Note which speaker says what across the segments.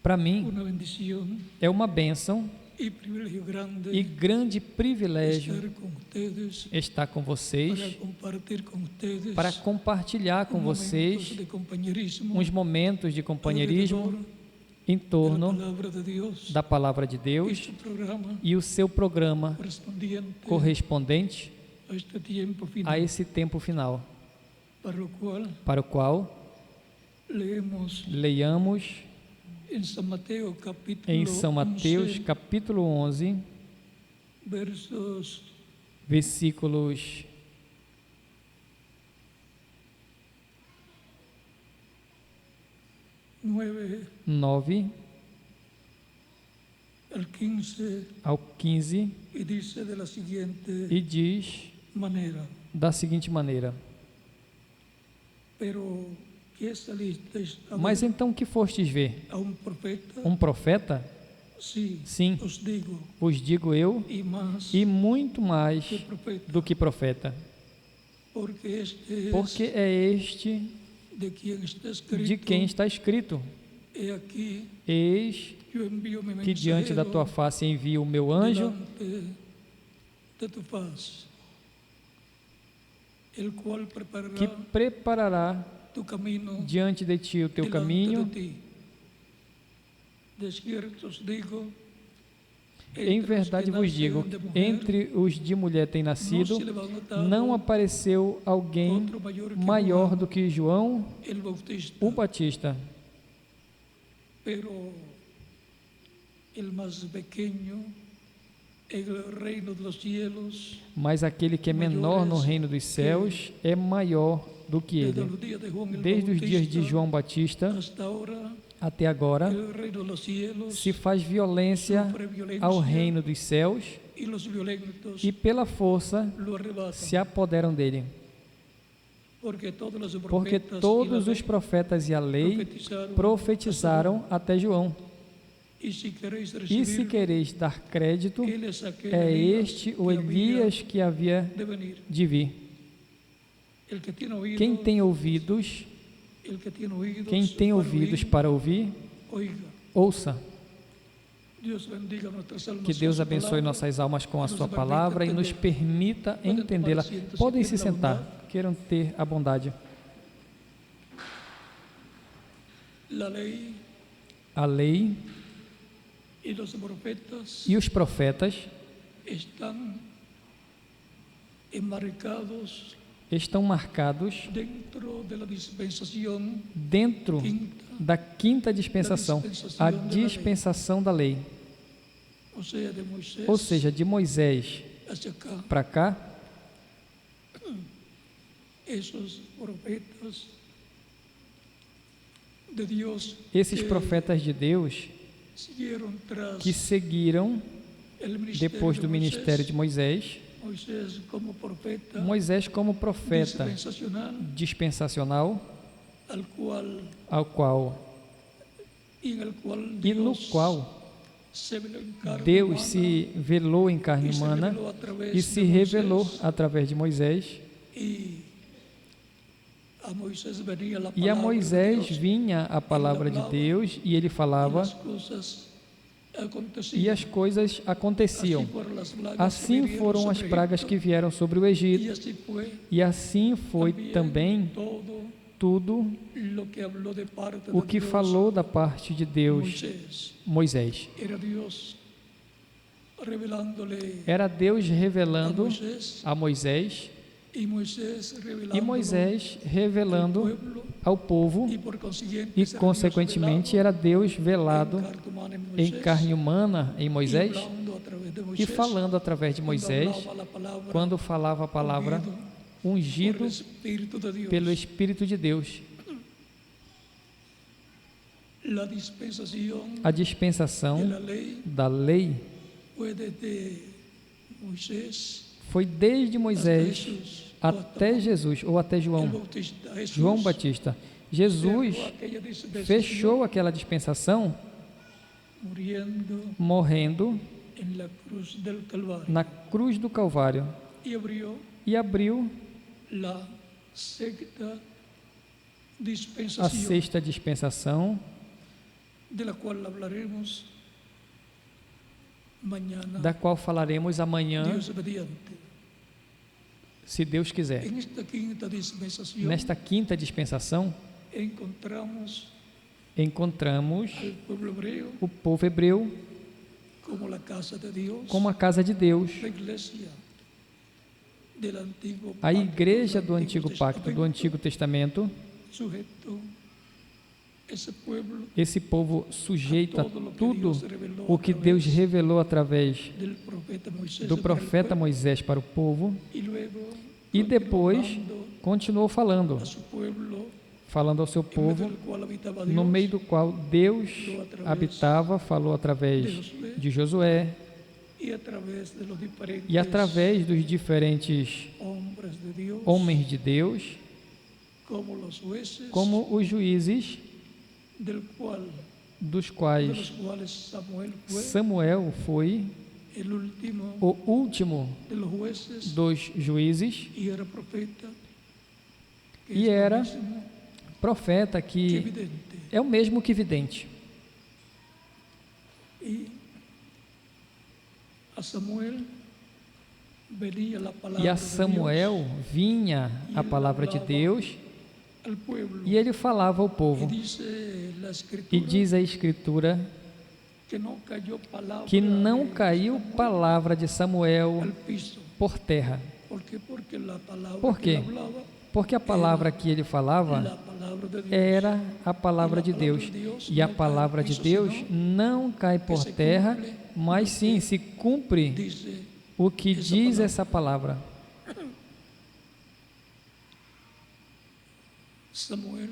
Speaker 1: Para mim,
Speaker 2: una bendición
Speaker 1: é uma bênção
Speaker 2: y privilegio grande
Speaker 1: e grande privilégio
Speaker 2: estar con ustedes,
Speaker 1: estar com
Speaker 2: para
Speaker 1: vocês,
Speaker 2: compartir con ustedes
Speaker 1: para compartilhar com
Speaker 2: momentos
Speaker 1: vocês
Speaker 2: de compañerismo
Speaker 1: uns momentos de companheirismo
Speaker 2: alrededor
Speaker 1: em
Speaker 2: de la
Speaker 1: torno
Speaker 2: palabra de Dios
Speaker 1: da Palavra de
Speaker 2: y
Speaker 1: Deus
Speaker 2: su programa
Speaker 1: e o seu programa
Speaker 2: correspondiente
Speaker 1: correspondente
Speaker 2: a este tiempo final,
Speaker 1: a esse tempo final, para o qual
Speaker 2: leemos
Speaker 1: leiamos
Speaker 2: en San Mateo capítulo
Speaker 1: em São Mateus
Speaker 2: 11,
Speaker 1: capítulo 11,
Speaker 2: versos
Speaker 1: versículos 9
Speaker 2: al 15
Speaker 1: ao 15
Speaker 2: y dice de la siguiente
Speaker 1: e diz
Speaker 2: manera:
Speaker 1: da seguinte maneira:
Speaker 2: pero ¿qué salisteis a
Speaker 1: Mas
Speaker 2: ver?
Speaker 1: então que fostes ver?
Speaker 2: A un profeta?
Speaker 1: Um profeta?
Speaker 2: Sí,
Speaker 1: Sim,
Speaker 2: os digo,
Speaker 1: vos digo eu,
Speaker 2: y más
Speaker 1: e muito mais
Speaker 2: que profeta,
Speaker 1: do que profeta,
Speaker 2: porque este
Speaker 1: porque
Speaker 2: es
Speaker 1: é este
Speaker 2: de quien está escrito:
Speaker 1: de quem está escrito:
Speaker 2: he aquí,
Speaker 1: Eis
Speaker 2: yo envío mi
Speaker 1: que diante da tua
Speaker 2: mensajero
Speaker 1: face envio o meu anjo,
Speaker 2: delante de tu faz, el cual preparará
Speaker 1: que preparará
Speaker 2: tu camino
Speaker 1: diante de ti o teu
Speaker 2: delante
Speaker 1: caminho.
Speaker 2: de ti. De cierto os digo,
Speaker 1: Em
Speaker 2: entre os
Speaker 1: verdade
Speaker 2: que
Speaker 1: vos digo,
Speaker 2: nasceram de mulher,
Speaker 1: entre os de mulher tem nascido,
Speaker 2: não se levantado
Speaker 1: não apareceu alguém
Speaker 2: outro
Speaker 1: maior
Speaker 2: João,
Speaker 1: do que João
Speaker 2: el Bautista,
Speaker 1: o Batista,
Speaker 2: pero el más pequeño en el reino de los cielos,
Speaker 1: mas aquele que é menor no reino dos céus é maior do que
Speaker 2: desde
Speaker 1: ele.
Speaker 2: los días de Juan el
Speaker 1: Desde os dias de
Speaker 2: Bautista
Speaker 1: João Batista
Speaker 2: hasta ahora,
Speaker 1: até agora,
Speaker 2: el reino de los cielos
Speaker 1: se faz violência
Speaker 2: sufre violencia,
Speaker 1: ao reino dos céus
Speaker 2: y los violentos
Speaker 1: e pela força
Speaker 2: lo arrebatan.
Speaker 1: se apoderam dele.
Speaker 2: Porque todos os
Speaker 1: Porque
Speaker 2: profetas
Speaker 1: todos
Speaker 2: y la
Speaker 1: os profetas e a lei profetizaram até João.
Speaker 2: E se quereis
Speaker 1: E se
Speaker 2: recibir,
Speaker 1: quereis dar crédito,
Speaker 2: ele é aquele
Speaker 1: é
Speaker 2: Elias
Speaker 1: este
Speaker 2: que
Speaker 1: o Elias que havia
Speaker 2: de venir.
Speaker 1: de vir.
Speaker 2: El que tiene oídos,
Speaker 1: Quem tem ouvidos,
Speaker 2: el que tiene oídos,
Speaker 1: quem tem
Speaker 2: para
Speaker 1: ouvidos
Speaker 2: oír,
Speaker 1: para ouvir,
Speaker 2: oiga.
Speaker 1: ouça.
Speaker 2: Deus bendiga nossas almas
Speaker 1: Que
Speaker 2: com
Speaker 1: Deus
Speaker 2: sua
Speaker 1: abençoe
Speaker 2: palavra.
Speaker 1: nossas almas com a
Speaker 2: Nos
Speaker 1: sua
Speaker 2: permita
Speaker 1: palavra e nos
Speaker 2: entender.
Speaker 1: permita
Speaker 2: Podem tomar
Speaker 1: entendê-la.
Speaker 2: assento, se
Speaker 1: Podem
Speaker 2: tem
Speaker 1: se sentar,
Speaker 2: bondade.
Speaker 1: queiram ter a bondade.
Speaker 2: La ley
Speaker 1: A lei
Speaker 2: y los profetas
Speaker 1: e os profetas
Speaker 2: están enmarcados
Speaker 1: estão marcados
Speaker 2: dentro de la dispensación
Speaker 1: dentro
Speaker 2: quinta,
Speaker 1: da quinta dispensação, a dispensação da lei.
Speaker 2: o sea, de Moisés
Speaker 1: Ou seja, de Moisés
Speaker 2: hacia acá.
Speaker 1: para cá,
Speaker 2: Esos profetas de Dios
Speaker 1: esses
Speaker 2: que
Speaker 1: profetas de Deus
Speaker 2: siguieron tras
Speaker 1: que seguiram
Speaker 2: el ministerio
Speaker 1: depois do
Speaker 2: de
Speaker 1: ministério de Moisés,
Speaker 2: Moisés como profeta
Speaker 1: Moisés como profeta
Speaker 2: dispensacional,
Speaker 1: dispensacional,
Speaker 2: al cual
Speaker 1: ao qual
Speaker 2: y en el cual
Speaker 1: e no
Speaker 2: Dios
Speaker 1: qual
Speaker 2: se veló en carne
Speaker 1: Deus
Speaker 2: humana
Speaker 1: se velou em carne
Speaker 2: y se
Speaker 1: humana
Speaker 2: reveló a través
Speaker 1: e se
Speaker 2: de
Speaker 1: revelou
Speaker 2: Moisés.
Speaker 1: através de Moisés,
Speaker 2: Y a Moisés venía la
Speaker 1: e a
Speaker 2: palabra
Speaker 1: Moisés
Speaker 2: de Dios,
Speaker 1: vinha a palavra de Deus e ele
Speaker 2: y
Speaker 1: falava
Speaker 2: las cosas acontecían.
Speaker 1: e as coisas aconteciam.
Speaker 2: Así fueron las plagas que
Speaker 1: Assim
Speaker 2: vinieron
Speaker 1: foram as
Speaker 2: sobre
Speaker 1: pragas
Speaker 2: Egipto,
Speaker 1: que vieram sobre o
Speaker 2: y
Speaker 1: Egito,
Speaker 2: así fue
Speaker 1: e assim foi também
Speaker 2: todo
Speaker 1: tudo
Speaker 2: lo que habló de parte
Speaker 1: o
Speaker 2: de
Speaker 1: que
Speaker 2: Dios.
Speaker 1: falou da parte de Deus,
Speaker 2: Moisés
Speaker 1: Moisés.
Speaker 2: era Dios revelándole
Speaker 1: Era Deus
Speaker 2: a
Speaker 1: revelando
Speaker 2: Moisés
Speaker 1: a Moisés
Speaker 2: y Moisés
Speaker 1: e
Speaker 2: revelándolo
Speaker 1: Moisés
Speaker 2: al
Speaker 1: revelando
Speaker 2: pueblo,
Speaker 1: ao povo,
Speaker 2: y por consiguiente
Speaker 1: e
Speaker 2: era
Speaker 1: consequentemente
Speaker 2: Dios
Speaker 1: era Deus velado
Speaker 2: velado en carne humana en
Speaker 1: em
Speaker 2: Moisés,
Speaker 1: carne humana em
Speaker 2: y
Speaker 1: Moisés
Speaker 2: hablando a través de
Speaker 1: e
Speaker 2: Moisés,
Speaker 1: falando através de
Speaker 2: cuando
Speaker 1: Moisés,
Speaker 2: hablaba la palabra,
Speaker 1: quando falava a palavra
Speaker 2: por
Speaker 1: ungido
Speaker 2: el Espíritu de Dios.
Speaker 1: pelo Espírito de Deus.
Speaker 2: La dispensación
Speaker 1: A
Speaker 2: de
Speaker 1: dispensação
Speaker 2: la ley
Speaker 1: da lei
Speaker 2: fue desde Moisés
Speaker 1: foi desde
Speaker 2: hasta
Speaker 1: Moisés
Speaker 2: Jesús,
Speaker 1: até Jesus, ou até
Speaker 2: el
Speaker 1: João
Speaker 2: Bautista. Jesús
Speaker 1: Batista. Jesus
Speaker 2: cerró aquella dispensación
Speaker 1: fechou aquela dispensação
Speaker 2: muriendo
Speaker 1: morrendo
Speaker 2: en la cruz del Calvario
Speaker 1: na cruz do Calvário
Speaker 2: y abrió
Speaker 1: e abriu
Speaker 2: la sexta
Speaker 1: a
Speaker 2: dispensación
Speaker 1: sexta dispensação
Speaker 2: de la cual hablaremos mañana,
Speaker 1: da qual falaremos amanhã,
Speaker 2: Dios mediante.
Speaker 1: se Deus quiser.
Speaker 2: En esta quinta dispensación
Speaker 1: Nesta quinta dispensação, encontramos
Speaker 2: al pueblo hebreo
Speaker 1: o povo hebreu
Speaker 2: como la casa de Dios,
Speaker 1: como a casa de Deus,
Speaker 2: la iglesia del antiguo
Speaker 1: a
Speaker 2: pacto,
Speaker 1: igreja
Speaker 2: del
Speaker 1: do antigo pacto, do
Speaker 2: testamento,
Speaker 1: Antigo Testamento.
Speaker 2: sujeto ese pueblo
Speaker 1: Esse povo sujeito a
Speaker 2: todo lo que
Speaker 1: tudo
Speaker 2: Dios reveló
Speaker 1: o que Deus revelou através
Speaker 2: del profeta Moisés
Speaker 1: do
Speaker 2: para el
Speaker 1: profeta
Speaker 2: pueblo,
Speaker 1: Moisés para o povo,
Speaker 2: y luego
Speaker 1: e
Speaker 2: continuó
Speaker 1: depois
Speaker 2: hablando
Speaker 1: continuou falando,
Speaker 2: a su pueblo,
Speaker 1: falando ao seu
Speaker 2: en medio
Speaker 1: povo,
Speaker 2: del cual habitaba
Speaker 1: no
Speaker 2: Dios,
Speaker 1: meio do qual Deus habitava, falou através de Josué
Speaker 2: y a través de los diferentes
Speaker 1: e através dos diferentes
Speaker 2: hombres de Dios,
Speaker 1: homens de Deus,
Speaker 2: como los jueces,
Speaker 1: como os juízes,
Speaker 2: del cual,
Speaker 1: dos
Speaker 2: de los
Speaker 1: quais
Speaker 2: cuales Samuel fue
Speaker 1: Samuel foi
Speaker 2: el último
Speaker 1: o último
Speaker 2: de los jueces,
Speaker 1: dos juízes
Speaker 2: y era profeta, que
Speaker 1: e
Speaker 2: es lo
Speaker 1: era
Speaker 2: mismo
Speaker 1: profeta,
Speaker 2: que
Speaker 1: que
Speaker 2: evidente.
Speaker 1: é o mesmo que vidente.
Speaker 2: Y a Samuel venía la palabra
Speaker 1: E a
Speaker 2: de
Speaker 1: Samuel vinha a palavra de Deus
Speaker 2: Dios al pueblo.
Speaker 1: e ele falava ao
Speaker 2: Y
Speaker 1: povo.
Speaker 2: dice la
Speaker 1: E
Speaker 2: escritura
Speaker 1: diz a Escritura
Speaker 2: que no cayó palabra
Speaker 1: que não
Speaker 2: de
Speaker 1: caiu
Speaker 2: Samuel
Speaker 1: palavra de Samuel
Speaker 2: al piso.
Speaker 1: por terra.
Speaker 2: ¿Por quê? Porque la palabra
Speaker 1: Por
Speaker 2: que
Speaker 1: quê?
Speaker 2: él hablaba
Speaker 1: Porque a palavra que ele falava
Speaker 2: la palabra de Dios.
Speaker 1: era a palavra de Deus. E a palavra de Deus não cai por terra, mas sim se cumpre
Speaker 2: Dice
Speaker 1: o que diz essa palavra.
Speaker 2: Samuel,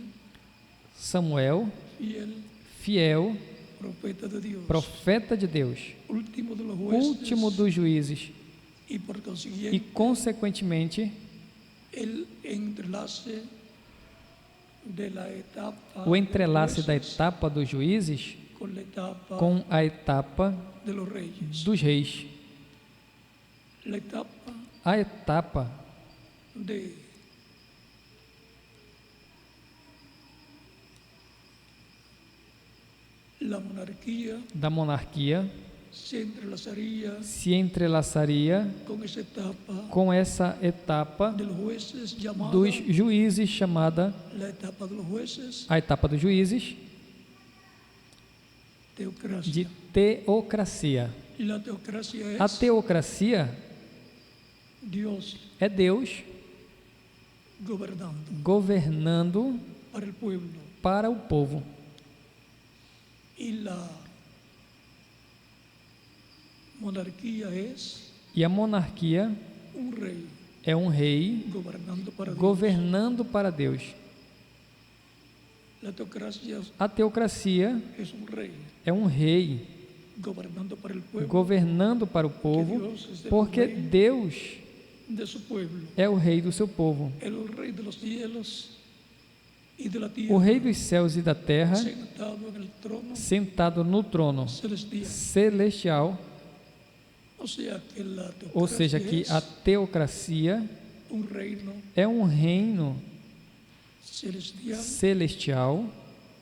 Speaker 1: Samuel,
Speaker 2: fiel,
Speaker 1: fiel,
Speaker 2: profeta de Dios,
Speaker 1: profeta de Deus,
Speaker 2: último de los jueces,
Speaker 1: último dos juízes,
Speaker 2: y por
Speaker 1: e
Speaker 2: consiguiente
Speaker 1: consequentemente
Speaker 2: el entrelace de la etapa
Speaker 1: o entrelace
Speaker 2: de
Speaker 1: da
Speaker 2: los jueces
Speaker 1: etapa dos juízes
Speaker 2: con la etapa
Speaker 1: com a etapa
Speaker 2: de los reyes.
Speaker 1: dos reis.
Speaker 2: La etapa
Speaker 1: A etapa
Speaker 2: de la monarquía
Speaker 1: da monarquia
Speaker 2: se entrelazaría
Speaker 1: se entrelaçaria
Speaker 2: con esa etapa
Speaker 1: com essa etapa
Speaker 2: de los jueces llamada
Speaker 1: dos juízes, chamada
Speaker 2: la etapa de los jueces,
Speaker 1: a etapa dos juízes
Speaker 2: teocracia.
Speaker 1: de teocracia.
Speaker 2: Y la teocracia es
Speaker 1: A teocracia
Speaker 2: Dios
Speaker 1: é Deus
Speaker 2: gobernando
Speaker 1: governando
Speaker 2: para el pueblo.
Speaker 1: para o povo.
Speaker 2: Y la monarquía es
Speaker 1: E a monarquia
Speaker 2: un rey
Speaker 1: é um rei
Speaker 2: gobernando para Dios.
Speaker 1: governando para Deus.
Speaker 2: La teocracia
Speaker 1: A teocracia
Speaker 2: es un rey
Speaker 1: é um rei
Speaker 2: gobernando para el pueblo,
Speaker 1: governando para o povo, porque Deus
Speaker 2: de su pueblo,
Speaker 1: é o rei do seu povo.
Speaker 2: el rey de los cielos y de la
Speaker 1: O
Speaker 2: tierra,
Speaker 1: rei dos céus e da terra,
Speaker 2: sentado en el trono
Speaker 1: sentado no trono
Speaker 2: celestial.
Speaker 1: celestial,
Speaker 2: O sea que la
Speaker 1: ou seja, que
Speaker 2: teocracia
Speaker 1: a
Speaker 2: es
Speaker 1: teocracia
Speaker 2: un reino
Speaker 1: é um reino
Speaker 2: celestial
Speaker 1: celestial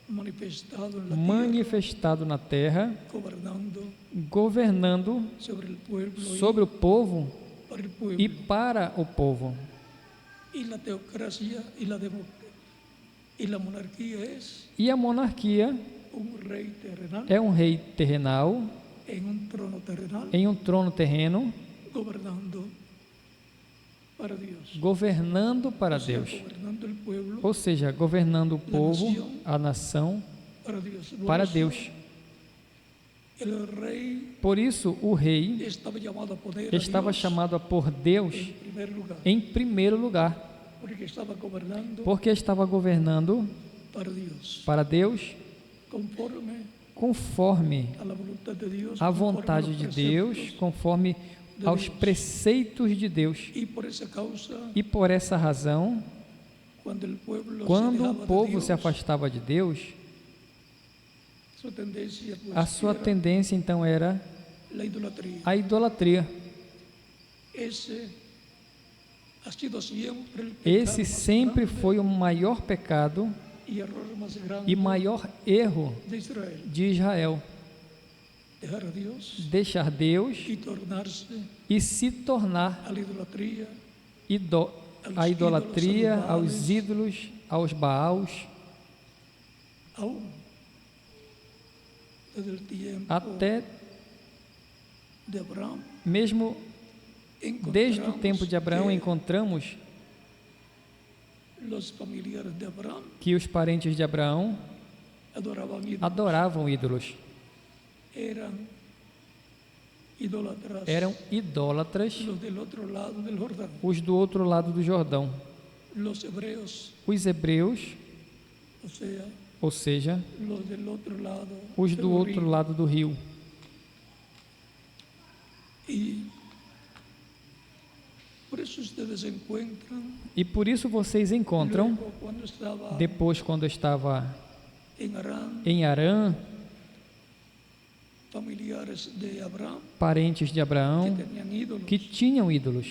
Speaker 2: manifestado en la
Speaker 1: manifestado na terra,
Speaker 2: tierra, gobernando
Speaker 1: governando
Speaker 2: sobre el pueblo
Speaker 1: sobre o povo
Speaker 2: y para el pueblo.
Speaker 1: e para o povo.
Speaker 2: Y la teocracia y la monarquía es
Speaker 1: E a monarquia
Speaker 2: un rey terrenal
Speaker 1: é um rei terrenal
Speaker 2: en un trono terrenal
Speaker 1: em um trono terreno,
Speaker 2: gobernando para Dios.
Speaker 1: governando para
Speaker 2: O sea,
Speaker 1: Deus.
Speaker 2: gobernando el pueblo
Speaker 1: Ou seja, governando o povo, a nação,
Speaker 2: para Dios. Por
Speaker 1: para
Speaker 2: eso,
Speaker 1: Deus.
Speaker 2: El rey
Speaker 1: Por isso, o rei
Speaker 2: estaba llamado a poner a
Speaker 1: estava
Speaker 2: Dios
Speaker 1: chamado por Deus
Speaker 2: en primer lugar,
Speaker 1: em primeiro lugar,
Speaker 2: porque estaba gobernando
Speaker 1: porque estava governando
Speaker 2: para Dios,
Speaker 1: para Deus
Speaker 2: conforme
Speaker 1: conforme
Speaker 2: a la voluntad de Dios,
Speaker 1: a
Speaker 2: conforme
Speaker 1: vontade
Speaker 2: los
Speaker 1: de
Speaker 2: preceptos.
Speaker 1: Deus, conforme aos preceitos de Deus.
Speaker 2: Y por esa causa,
Speaker 1: E por essa razão,
Speaker 2: cuando el pueblo
Speaker 1: quando
Speaker 2: se
Speaker 1: o
Speaker 2: alejaba de
Speaker 1: povo
Speaker 2: Dios,
Speaker 1: se afastava de Deus,
Speaker 2: su tendencia, pues,
Speaker 1: a sua
Speaker 2: era
Speaker 1: tendência então era
Speaker 2: la idolatría.
Speaker 1: a idolatria.
Speaker 2: Ese ha sido siempre el pecado
Speaker 1: Esse
Speaker 2: más
Speaker 1: sempre
Speaker 2: grande
Speaker 1: foi o maior pecado
Speaker 2: y error más
Speaker 1: e
Speaker 2: grande
Speaker 1: maior erro
Speaker 2: de Israel.
Speaker 1: de Israel:
Speaker 2: Dejar a Dios
Speaker 1: deixar Deus
Speaker 2: y tornarse
Speaker 1: e se tornar
Speaker 2: a la idolatría,
Speaker 1: a idolatria, aos ídolos, aos Baals,
Speaker 2: aún desde el tiempo
Speaker 1: até
Speaker 2: de Abraham.
Speaker 1: mesmo desde o tempo de Abraão
Speaker 2: que
Speaker 1: encontramos
Speaker 2: los familiares de Abraham
Speaker 1: que os parentes de Abraão
Speaker 2: adoraban ídolos,
Speaker 1: adoravam ídolos,
Speaker 2: eran
Speaker 1: eram
Speaker 2: idólatras.
Speaker 1: idólatras,
Speaker 2: Los del otro lado del Jordán,
Speaker 1: os do outro lado do Jordão.
Speaker 2: los hebreos,
Speaker 1: Os hebreus,
Speaker 2: o sea,
Speaker 1: ou seja,
Speaker 2: los del otro lado
Speaker 1: os
Speaker 2: del
Speaker 1: do outro
Speaker 2: río.
Speaker 1: lado do rio.
Speaker 2: Y por eso ustedes encuentran,
Speaker 1: E por isso vocês encontram,
Speaker 2: luego, cuando estaba
Speaker 1: depois, quando eu estava
Speaker 2: en Arán,
Speaker 1: em Arã,
Speaker 2: familiares de Abraham
Speaker 1: parentes de
Speaker 2: que
Speaker 1: Abraão
Speaker 2: tenían ídolos.
Speaker 1: que tinham ídolos.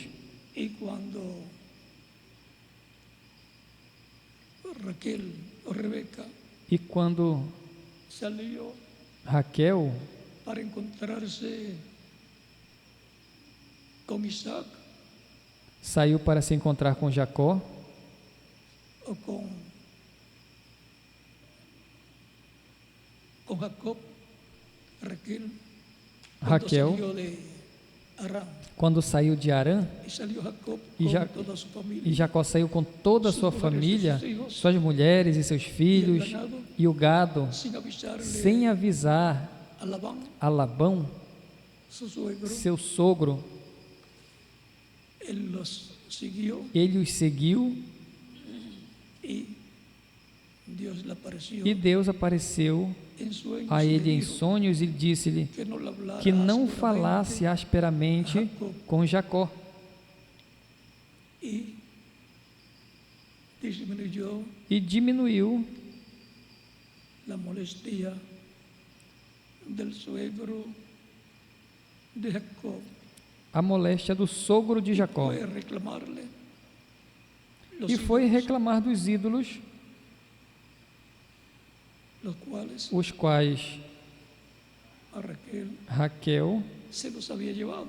Speaker 2: Y cuando Raquel o Rebeca
Speaker 1: E quando
Speaker 2: salió
Speaker 1: Raquel
Speaker 2: para encontrarse con Isaac
Speaker 1: saiu para se encontrar com Jacó,
Speaker 2: o con Jacob, Raquel, cuando
Speaker 1: Raquel,
Speaker 2: salió de Arán,
Speaker 1: quando saiu de Arã,
Speaker 2: y salió Jacob
Speaker 1: Y
Speaker 2: con
Speaker 1: Ja-
Speaker 2: toda su familia,
Speaker 1: e Jacó saiu com toda a sua família, suas mulheres e seus filhos e o gado,
Speaker 2: sin avisarle
Speaker 1: sem avisar
Speaker 2: a Labán,
Speaker 1: a Labão,
Speaker 2: su suegro.
Speaker 1: seu sogro.
Speaker 2: Él los siguió
Speaker 1: Ele os seguiu
Speaker 2: y Dios le apareció
Speaker 1: e Deus apareceu
Speaker 2: en sueños
Speaker 1: a
Speaker 2: y le
Speaker 1: ele em
Speaker 2: dijo
Speaker 1: sonhos e disse-lhe
Speaker 2: que no le hablara
Speaker 1: que não
Speaker 2: ásperamente
Speaker 1: falasse asperamente com Jacó.
Speaker 2: y disminuyó
Speaker 1: E diminuiu
Speaker 2: la molestia del suegro de Jacob.
Speaker 1: a moléstia do sogro de Jacó
Speaker 2: Fue a reclamarle los
Speaker 1: e foi
Speaker 2: ídolos,
Speaker 1: reclamar dos ídolos,
Speaker 2: los cuales
Speaker 1: os quais
Speaker 2: a Raquel
Speaker 1: Raquel
Speaker 2: se los había llevado.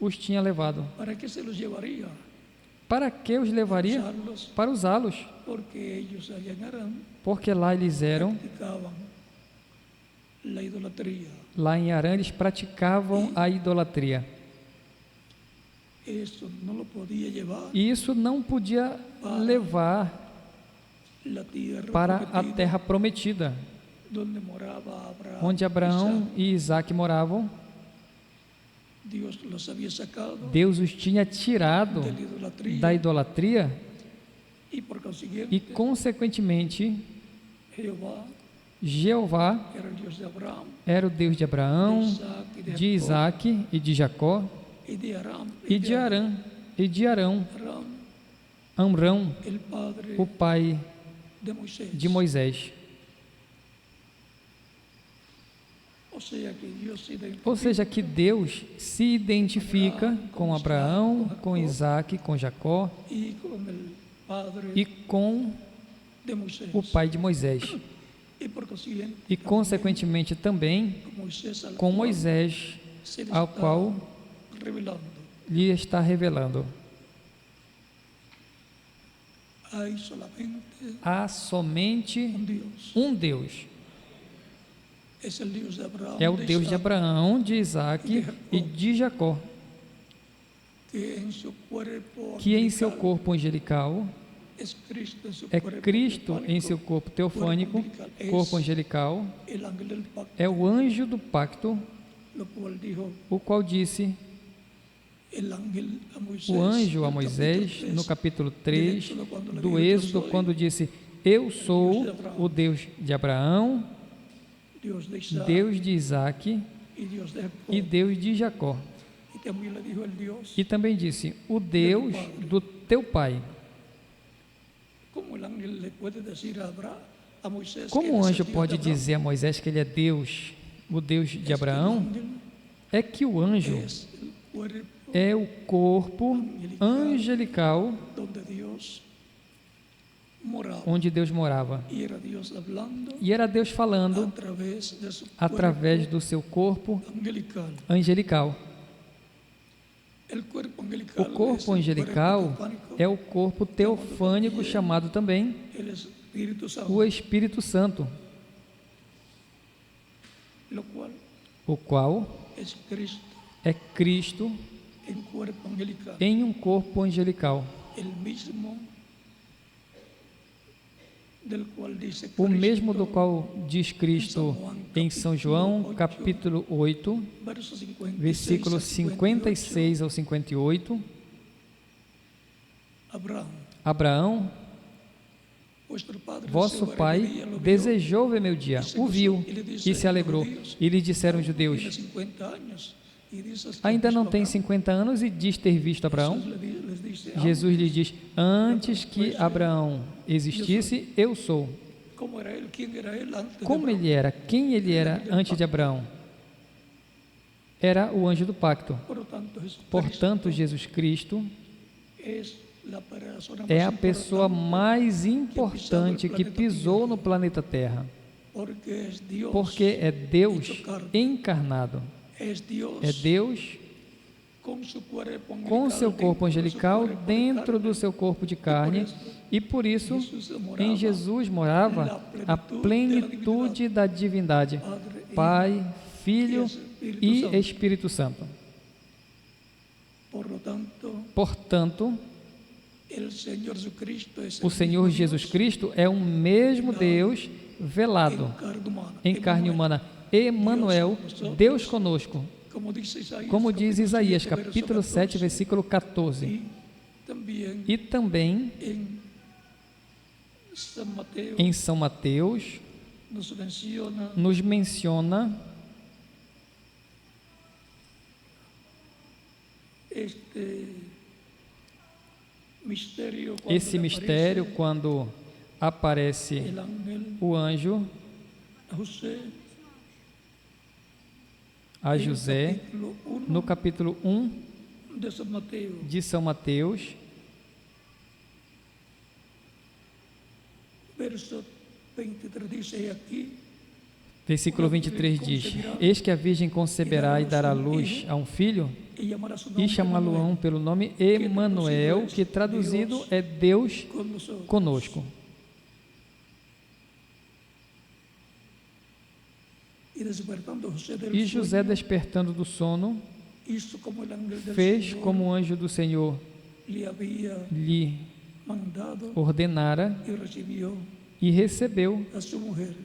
Speaker 1: os tinha levado.
Speaker 2: ¿Para qué se los llevaría?
Speaker 1: Para que os levaria?
Speaker 2: Usarlos,
Speaker 1: Para usá-los,
Speaker 2: porque ellos allá en Arán
Speaker 1: porque lá eles eram,
Speaker 2: practicaban la idolatría.
Speaker 1: lá em Arã eles praticavam a idolatria.
Speaker 2: Eso no lo podía llevar
Speaker 1: E isso não podia levar
Speaker 2: la tierra
Speaker 1: para a
Speaker 2: prometida,
Speaker 1: terra prometida,
Speaker 2: donde moraba Abraham,
Speaker 1: onde Abraão
Speaker 2: Isaac.
Speaker 1: e Isaac moravam.
Speaker 2: Dios los había sacado
Speaker 1: Deus os tinha tirado
Speaker 2: de la idolatría
Speaker 1: da idolatria
Speaker 2: y por consiguiente
Speaker 1: e, consequentemente,
Speaker 2: Jehová
Speaker 1: Jeová
Speaker 2: era el Dios de Abraham,
Speaker 1: era o Deus de
Speaker 2: de
Speaker 1: Abraão,
Speaker 2: Isaac y de
Speaker 1: de
Speaker 2: Jacob,
Speaker 1: Isaac e de Jacó,
Speaker 2: y de Aram
Speaker 1: e de Arã, e de Arão,
Speaker 2: Aram,
Speaker 1: Amrão,
Speaker 2: el padre
Speaker 1: o pai
Speaker 2: de Moisés.
Speaker 1: de Moisés.
Speaker 2: O sea que Dios se identifica
Speaker 1: Ou seja, que Deus se identifica com Abraão, com Isaac, com Jacó
Speaker 2: y con el padre
Speaker 1: e com
Speaker 2: de Moisés.
Speaker 1: o pai de Moisés.
Speaker 2: Y por consiguiente,
Speaker 1: E, consequentemente, também
Speaker 2: con Moisés, al
Speaker 1: com
Speaker 2: cual
Speaker 1: Moisés,
Speaker 2: se le
Speaker 1: ao
Speaker 2: está
Speaker 1: qual
Speaker 2: revelando.
Speaker 1: lhe está revelando.
Speaker 2: Hay solamente
Speaker 1: Há somente
Speaker 2: un Dios.
Speaker 1: um Deus.
Speaker 2: Es el Dios de Abraham,
Speaker 1: É o
Speaker 2: de
Speaker 1: Deus de
Speaker 2: Isaac,
Speaker 1: Abraão, de Isaac e de Jacó,
Speaker 2: que en su cuerpo
Speaker 1: que em seu
Speaker 2: angelical
Speaker 1: corpo angelical
Speaker 2: es Cristo en su
Speaker 1: é
Speaker 2: cuerpo
Speaker 1: Cristo em
Speaker 2: teofánico,
Speaker 1: seu corpo teofânico,
Speaker 2: es
Speaker 1: corpo angelical,
Speaker 2: el ángel del pacto,
Speaker 1: é o anjo do pacto,
Speaker 2: lo cual dijo
Speaker 1: o qual disse
Speaker 2: el ángel a Moisés,
Speaker 1: o anjo a
Speaker 2: en el
Speaker 1: Moisés
Speaker 2: capítulo
Speaker 1: no
Speaker 2: 3,
Speaker 1: capítulo
Speaker 2: del
Speaker 1: 3
Speaker 2: Éxodo, cuando le
Speaker 1: do
Speaker 2: dijo, "Yo
Speaker 1: Êxodo,
Speaker 2: soy
Speaker 1: quando disse: Eu sou o Deus de Abraão,
Speaker 2: Dios de Isaac
Speaker 1: Deus de Isaac
Speaker 2: y Dios de Jacob".
Speaker 1: e Deus de Jacó.
Speaker 2: Y también le dijo el Dios,
Speaker 1: E também disse: O Deus do teu pai.
Speaker 2: como el ángel le puede decir a Abraham, a Moisés, que
Speaker 1: Como
Speaker 2: él
Speaker 1: o
Speaker 2: es el
Speaker 1: anjo
Speaker 2: Dios
Speaker 1: pode
Speaker 2: de Abraham?
Speaker 1: dizer a Moisés que ele é Deus, o Deus de
Speaker 2: Es que el
Speaker 1: Abraão?
Speaker 2: ángel
Speaker 1: É que o anjo
Speaker 2: es el cuerpo
Speaker 1: é o corpo angelical
Speaker 2: donde Dios moraba.
Speaker 1: onde Deus morava.
Speaker 2: Y era Dios hablando
Speaker 1: E era Deus
Speaker 2: a
Speaker 1: falando
Speaker 2: través de su
Speaker 1: através
Speaker 2: cuerpo
Speaker 1: do seu corpo
Speaker 2: angelical.
Speaker 1: angelical.
Speaker 2: El cuerpo
Speaker 1: O
Speaker 2: angelical es
Speaker 1: corpo
Speaker 2: el
Speaker 1: angelical
Speaker 2: cuerpo teofánico,
Speaker 1: é o corpo teofânico, chamado também
Speaker 2: el Espíritu Santo,
Speaker 1: o Espírito Santo,
Speaker 2: lo cual
Speaker 1: o qual
Speaker 2: es Cristo
Speaker 1: é Cristo
Speaker 2: en cuerpo angelical,
Speaker 1: em um corpo angelical.
Speaker 2: el mismo del cual dice
Speaker 1: O mesmo do
Speaker 2: Cristo,
Speaker 1: qual diz Cristo em São João, capítulo 8,
Speaker 2: versos 56
Speaker 1: versículos
Speaker 2: a
Speaker 1: 56 ao 58.
Speaker 2: Abraham,
Speaker 1: Abraão,
Speaker 2: vuestro padre,
Speaker 1: vosso
Speaker 2: deseo ver
Speaker 1: pai,
Speaker 2: aquel día, lo vio,
Speaker 1: desejou ver meu dia, o viu e se alegrou. E lhe disseram os
Speaker 2: tiene
Speaker 1: judeus:
Speaker 2: 50 años, y dices que
Speaker 1: ainda
Speaker 2: has
Speaker 1: não
Speaker 2: visto
Speaker 1: tem
Speaker 2: Abraham.
Speaker 1: 50 anos e diz ter visto Abraão?
Speaker 2: Jesús les dice,
Speaker 1: Jesus lhe diz: antes que Abraão existisse, eu sou.
Speaker 2: ¿cómo era él? ¿Quién era él antes de
Speaker 1: Como
Speaker 2: Abraham?
Speaker 1: ele era? Quem ele era antes de Abraão? Era o anjo do pacto. Portanto, Jesus Cristo é a pessoa mais importante que pisou no planeta Terra, porque é Deus encarnado. É Deus com seu corpo angelical dentro do seu corpo de carne, e por isso em Jesus morava a plenitude da divindade, Pai, Filho e Espírito Santo. Portanto, o Senhor Jesus Cristo é o mesmo Deus velado em carne humana, Emanuel, Deus conosco, como diz Isaías, capítulo 7, versículo 14. E também em São Mateus nos menciona esse mistério quando aparece o anjo a José no capítulo 1 de São Mateus, versículo 23 diz: eis que a virgem conceberá e dará luz a um filho, e chamá-lo-ão pelo nome Emanuel, que traduzido é Deus conosco. E José, despertando do sono, fez como o anjo do Senhor lhe ordenara e recebeu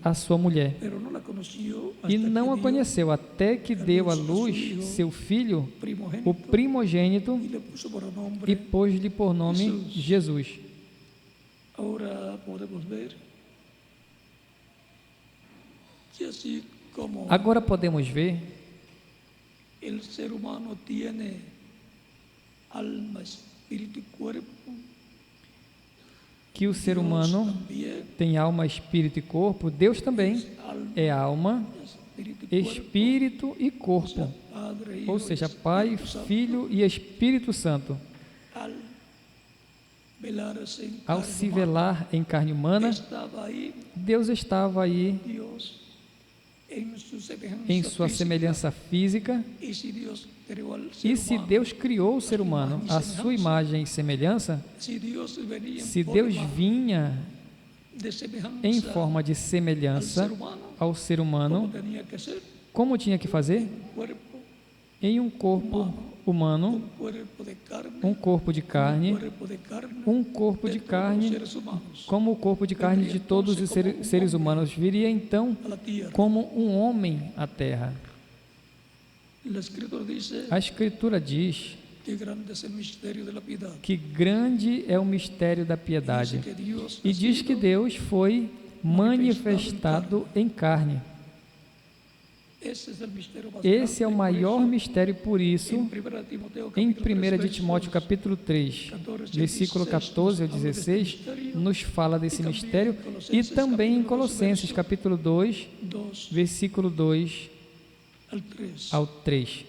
Speaker 1: a sua mulher. E não a conheceu até que deu à luz seu filho, o primogênito, e pôs-lhe por nome Jesus. Agora podemos ver
Speaker 2: el ser humano tiene alma, espíritu y cuerpo,
Speaker 1: que o ser humano tem alma, espírito e corpo. Deus também é alma, espírito e corpo, ou seja, Pai, Filho e Espírito Santo. Ao se velar em carne humana, Deus estava aí em sua semelhança física. E se Deus criou o ser humano à sua imagem e semelhança, se Deus vinha em forma de semelhança ao ser humano, como tinha que fazer? Em um corpo humano, um corpo de carne, como o corpo de carne de todos os seres humanos, viria então como um homem à terra. A Escritura diz que grande é o mistério da piedade, e diz que Deus foi manifestado em carne. Esse é o maior mistério, por isso, em 1 de Timóteo capítulo 3, versículo 14 ao 16, nos fala desse mistério, e também em Colossenses capítulo 2, versículo 2 ao 3.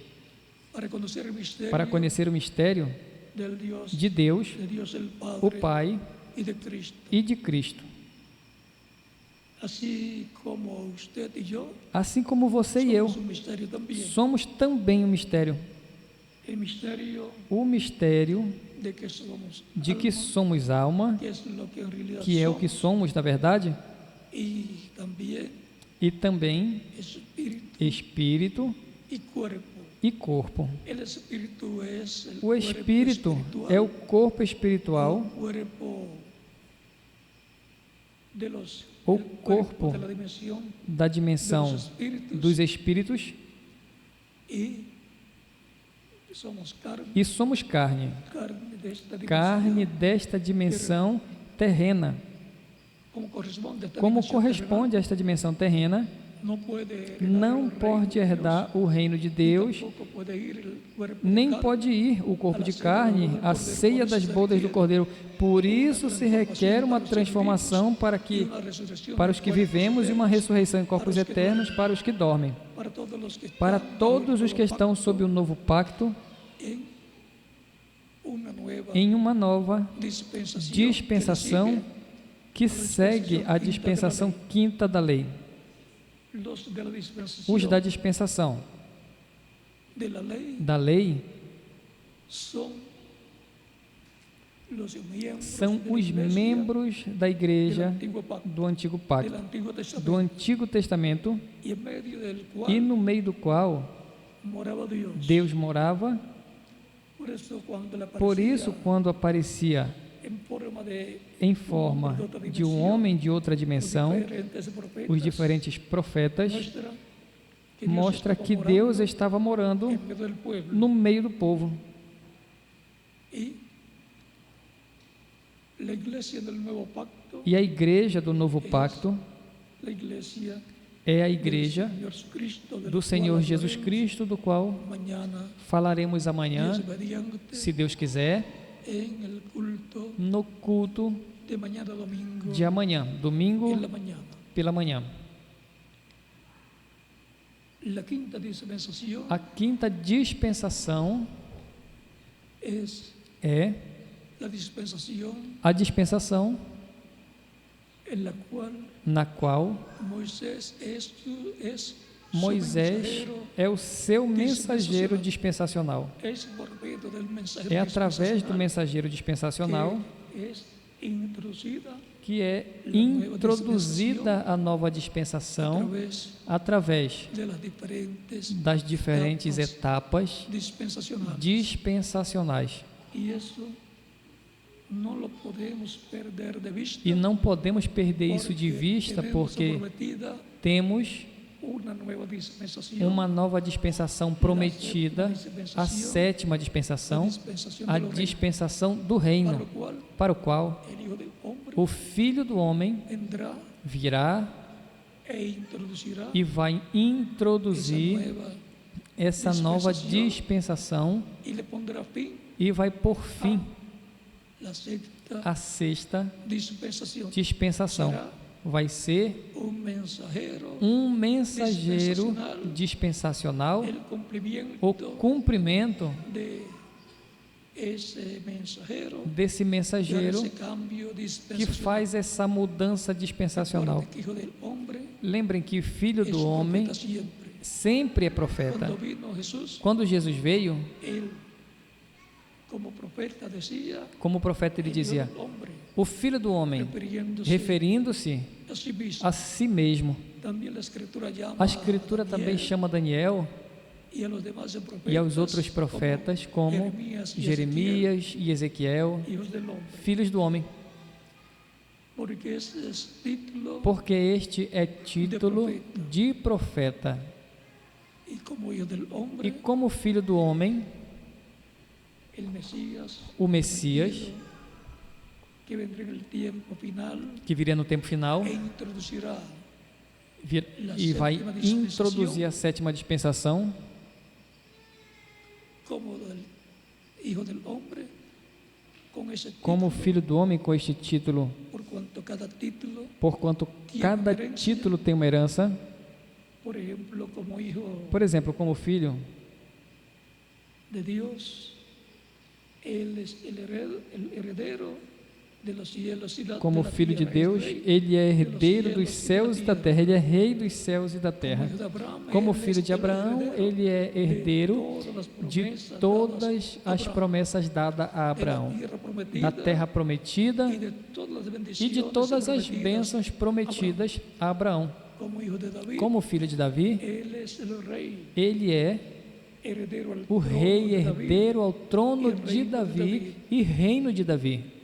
Speaker 1: Para conhecer o mistério de Deus, o Pai,
Speaker 2: e de Cristo.
Speaker 1: Assim como você e eu somos também um mistério. O mistério de que somos alma, que é o que somos na verdade, e também espírito e corpo. O espírito é o corpo espiritual, o corpo da dimensão dos espíritos, e somos carne desta dimensão terrena. Como corresponde a esta dimensão terrena, não pode herdar o reino de Deus, nem pode ir o corpo de carne à ceia das bodas do Cordeiro. Por isso se requer uma transformação para os que vivemos e uma ressurreição em corpos eternos para os que dormem. Para todos os que estão sob o novo pacto, em uma nova dispensação que segue a dispensação quinta da lei. Os da dispensação da lei são os membros da igreja do Antigo Pacto, do Antigo Testamento, e no meio do qual Deus morava. Por isso, quando aparecia em forma de um homem de outra dimensão, os diferentes profetas, mostra que Deus estava morando no meio do povo. E a igreja do novo pacto é a igreja do Senhor Jesus Cristo, do qual falaremos amanhã, se Deus quiser, no culto de amanhã, domingo pela manhã. A quinta dispensação é a dispensação na qual Moisés é o seu mensageiro dispensacional. É através do mensageiro dispensacional que é introduzida a nova dispensação através das diferentes etapas dispensacionais. E não podemos perder isso de vista, porque temos uma nova dispensação prometida, a sétima dispensação, a dispensação do reino, para o qual o Filho do Homem virá e vai introduzir essa nova dispensação e vai por fim a sexta dispensação. Vai ser um mensageiro dispensacional, o cumprimento desse mensageiro que faz essa mudança dispensacional. Lembrem que o Filho do Homem sempre é profeta. Quando Jesus veio, como profeta ele dizia, o Filho do Homem, referindo-se a si mesmo. A Escritura também chama Daniel e aos outros profetas como Jeremias e Ezequiel, filhos do homem. Porque este é título de profeta. E como filho do homem, o Messias, que viria no tempo final e vai introduzir a sétima dispensação, como filho do homem com este título, porquanto cada título tem uma herança. Por exemplo, como filho de Deus, ele é o herdeiro Como filho de Deus, ele é herdeiro dos céus e da terra, ele é rei dos céus e da terra. Como filho de Abraão, ele é herdeiro de todas as promessas dadas a Abraão, da terra prometida e de todas as bênçãos prometidas a Abraão. Como filho de Davi, ele é o rei herdeiro ao trono de Davi e reino de Davi.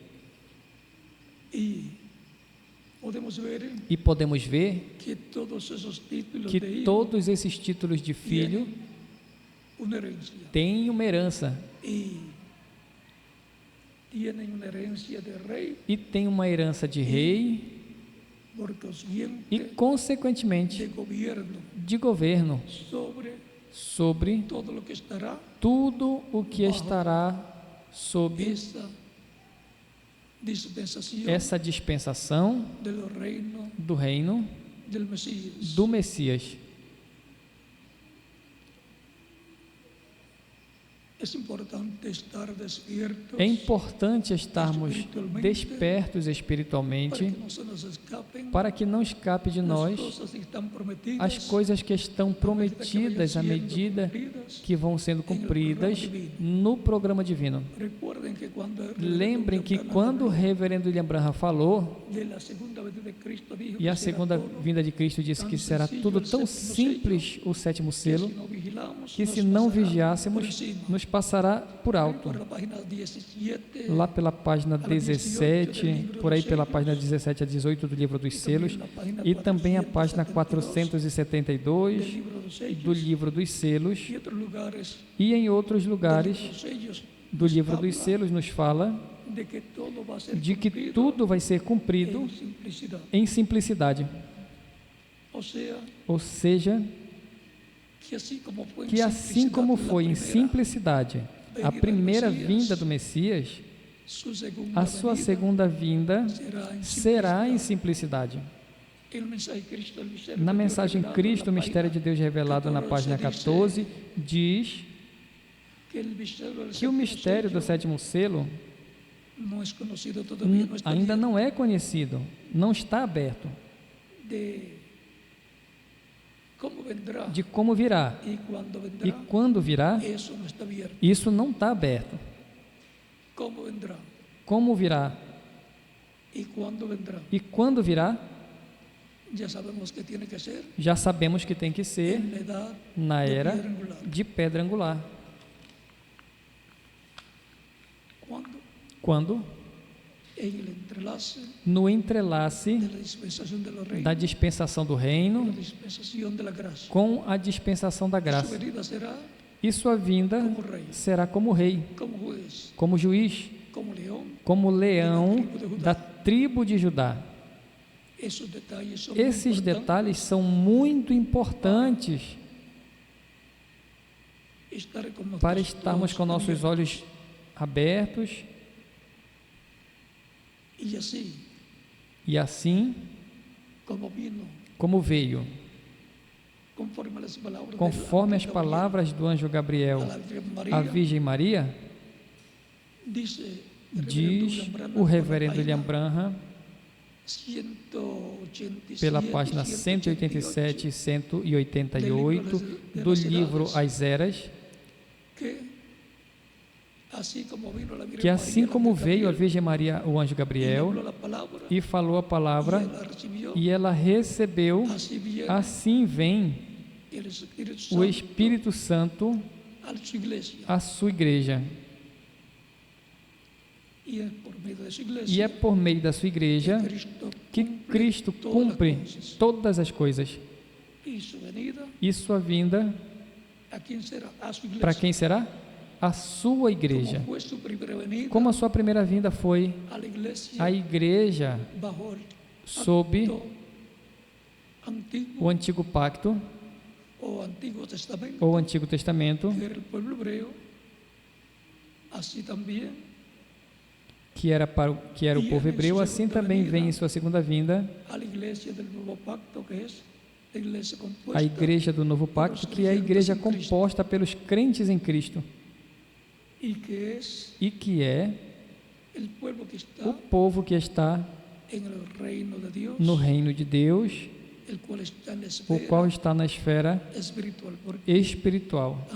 Speaker 1: E podemos ver que todos esses títulos de filho têm uma herança. E tem uma herança de rei e, consequentemente, de governo sobre tudo o que estará sob essa dispensação do reino do Messias. É importante estarmos despertos espiritualmente para que não escape de nós as coisas que estão prometidas à medida que vão sendo cumpridas no programa divino. Lembrem que quando o reverendo William Branham falou, e a segunda vinda de Cristo disse que será tudo tão simples o sétimo selo, que se não vigiássemos, nos passará por alto. Lá pela página 17, por aí pela página 17 a 18 do livro dos selos, e também a página 472 do livro dos selos, e em outros lugares do livro dos selos nos fala de que tudo vai ser cumprido em simplicidade. Ou seja, que assim como foi em simplicidade a primeira vinda do Messias, a sua segunda vinda será em simplicidade. Na mensagem Cristo, o mistério de Deus revelado na página 14, diz que o mistério do sétimo selo ainda não é conhecido, não está aberto, de como virá e quando virá, isso não está aberto. Como virá e quando virá, já sabemos que tem que ser na era de pedra angular. Quando? No entrelace da dispensação do reino com a dispensação da graça. E sua vinda será como rei, como juiz, como leão da tribo de Judá. Esses detalhes são muito importantes para estarmos com nossos olhos abertos e assim como veio, conforme as palavras do anjo Gabriel à Virgem Maria, diz o reverendo William Branham, pela página 187 e 188 do livro As Eras, que assim como veio a Virgem Maria, o anjo Gabriel, e falou a palavra, e ela recebeu, assim vem o Espírito Santo à sua igreja. E é por meio da sua igreja que Cristo cumpre todas as coisas. E sua vinda, para quem será? A sua igreja. Como a sua primeira vinda foi a igreja sob o Antigo Pacto ou Antigo Testamento, que era o povo hebreu, assim também vem em sua segunda vinda a igreja do Novo Pacto, que é a igreja composta pelos crentes em Cristo, e que é o povo que está no reino de Deus, o qual está na esfera espiritual,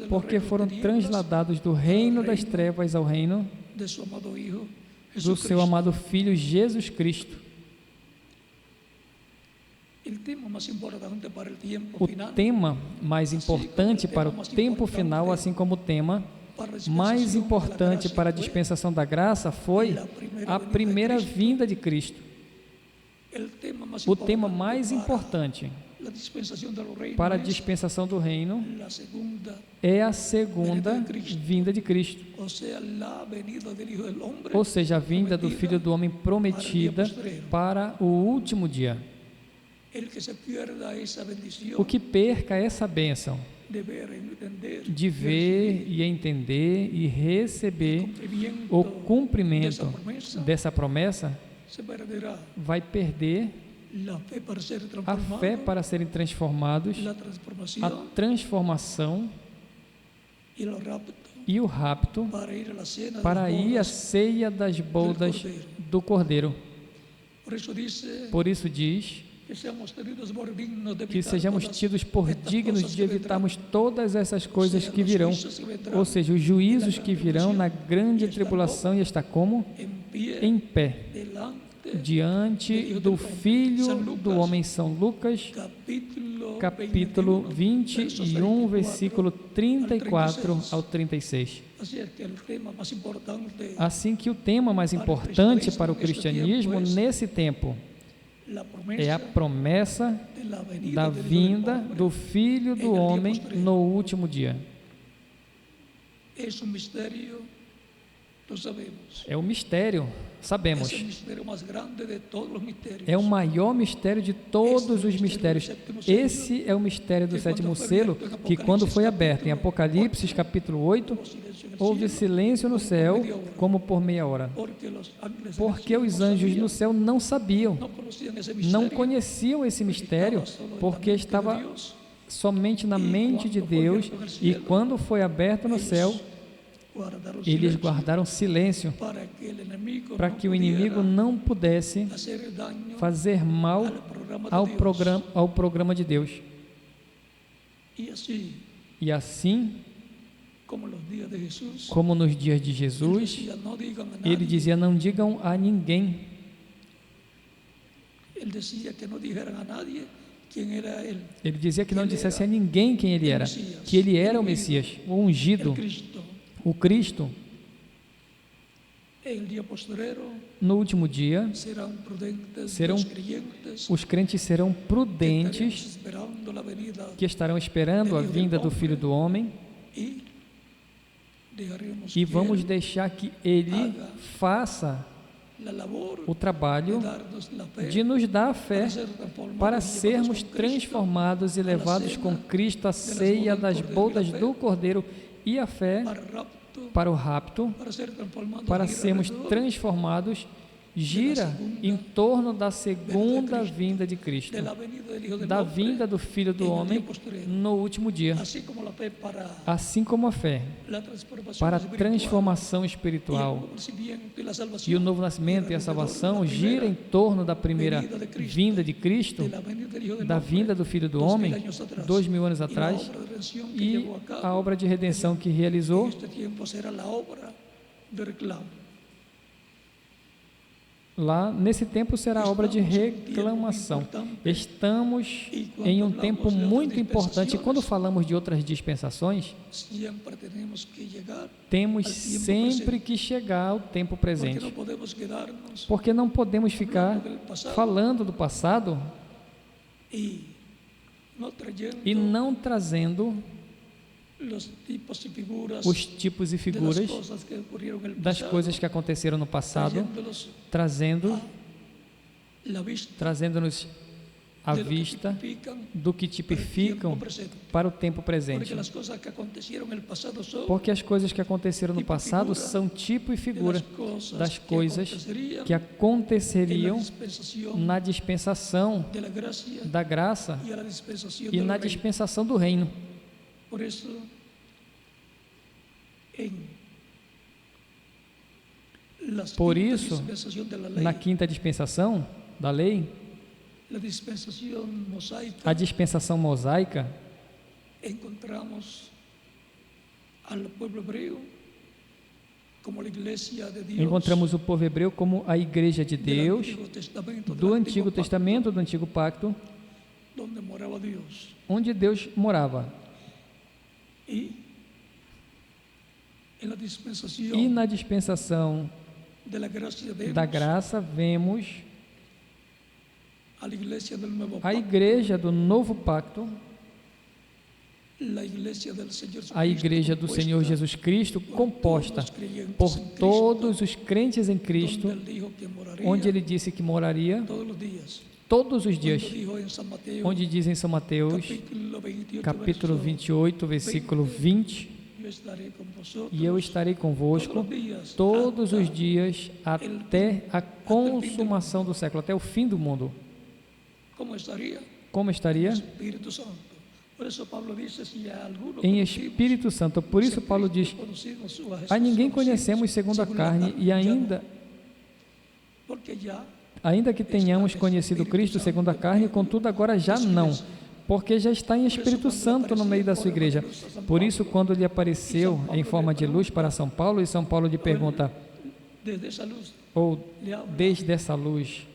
Speaker 1: porque foram transladados do reino das trevas ao reino do seu amado Filho Jesus Cristo. O tema mais importante para o tempo final, assim como o tema mais importante para a dispensação da graça, foi a primeira vinda de Cristo. O tema mais importante para a dispensação do reino é a segunda vinda de Cristo, ou seja, a vinda do Filho do Homem prometida para o último dia. O que perca essa bênção de ver e entender e receber o cumprimento dessa promessa vai perder a fé para serem transformados, a transformação e o rapto para ir à ceia das bodas do Cordeiro. Por isso diz que sejamos tidos por dignos de evitarmos todas essas coisas que virão, ou seja, os juízos que virão na grande tribulação, e está como? Em pé, diante do Filho do Homem. São Lucas, capítulo 21, versículo 34 ao 36. Assim que o tema mais importante para o cristianismo nesse tempo é a promessa da vinda do Filho do Homem no último dia. É um mistério, sabemos. É o maior mistério de todos os mistérios. Esse é o mistério do sétimo selo, que quando foi aberto em Apocalipse, capítulo 8, houve silêncio no céu, como por meia hora. Porque os anjos no céu não sabiam, não conheciam esse mistério, porque estava somente na mente de Deus, e quando foi aberto no céu, eles guardaram silêncio para que o inimigo não pudesse fazer mal ao programa de Deus. E assim, como nos dias de Jesus, ele dizia: não digam a ninguém. Ele dizia que não dissesse a ninguém quem ele era, que ele era o Messias, o ungido, o Cristo. No último dia, os crentes serão prudentes, que estarão esperando a vinda do Filho do Homem, e vamos deixar que Ele faça o trabalho de nos dar a fé para sermos transformados e levados com Cristo à ceia das bodas do Cordeiro, e a fé para o rapto, para sermos transformados, gira em torno da segunda vinda de Cristo, da vinda do Filho do Homem no último dia. Assim como a fé para a transformação espiritual e o novo nascimento e a salvação gira em torno da primeira vinda de Cristo, da vinda do Filho do Homem, 2000 anos atrás, e a obra de redenção que realizou. Lá, nesse tempo, será a obra de reclamação. Estamos em um tempo muito importante. Quando falamos de outras dispensações, temos sempre que chegar ao tempo presente, porque não podemos ficar falando do passado e não trazendo os tipos e figuras das coisas que aconteceram no passado, trazendo-nos à vista do que tipificam para o tempo presente. Porque as coisas que aconteceram no passado são tipo e figura das coisas que aconteceriam na dispensação da graça e na dispensação do reino. Por isso, Por isso, na quinta dispensação da lei, a dispensação mosaica, encontramos o povo hebreu como a igreja de Deus do Antigo Testamento, do Antigo Pacto, onde Deus morava. E na dispensação da graça vemos a igreja do Novo Pacto, a igreja do Senhor Jesus Cristo, composta por todos os crentes em Cristo, onde Ele disse que moraria todos os dias, onde diz em São Mateus, capítulo 28, versículo 20, e eu estarei convosco todos os dias até a consumação do século, até o fim do mundo. Como estaria? Em Espírito Santo. Por isso Paulo diz: a ninguém conhecemos segundo a carne, e ainda que tenhamos conhecido Cristo segundo a carne, contudo agora já não, porque já está em Espírito Santo no meio da sua igreja. Por isso, quando lhe apareceu em forma de luz para São Paulo, e São Paulo lhe pergunta, ou desde essa luz,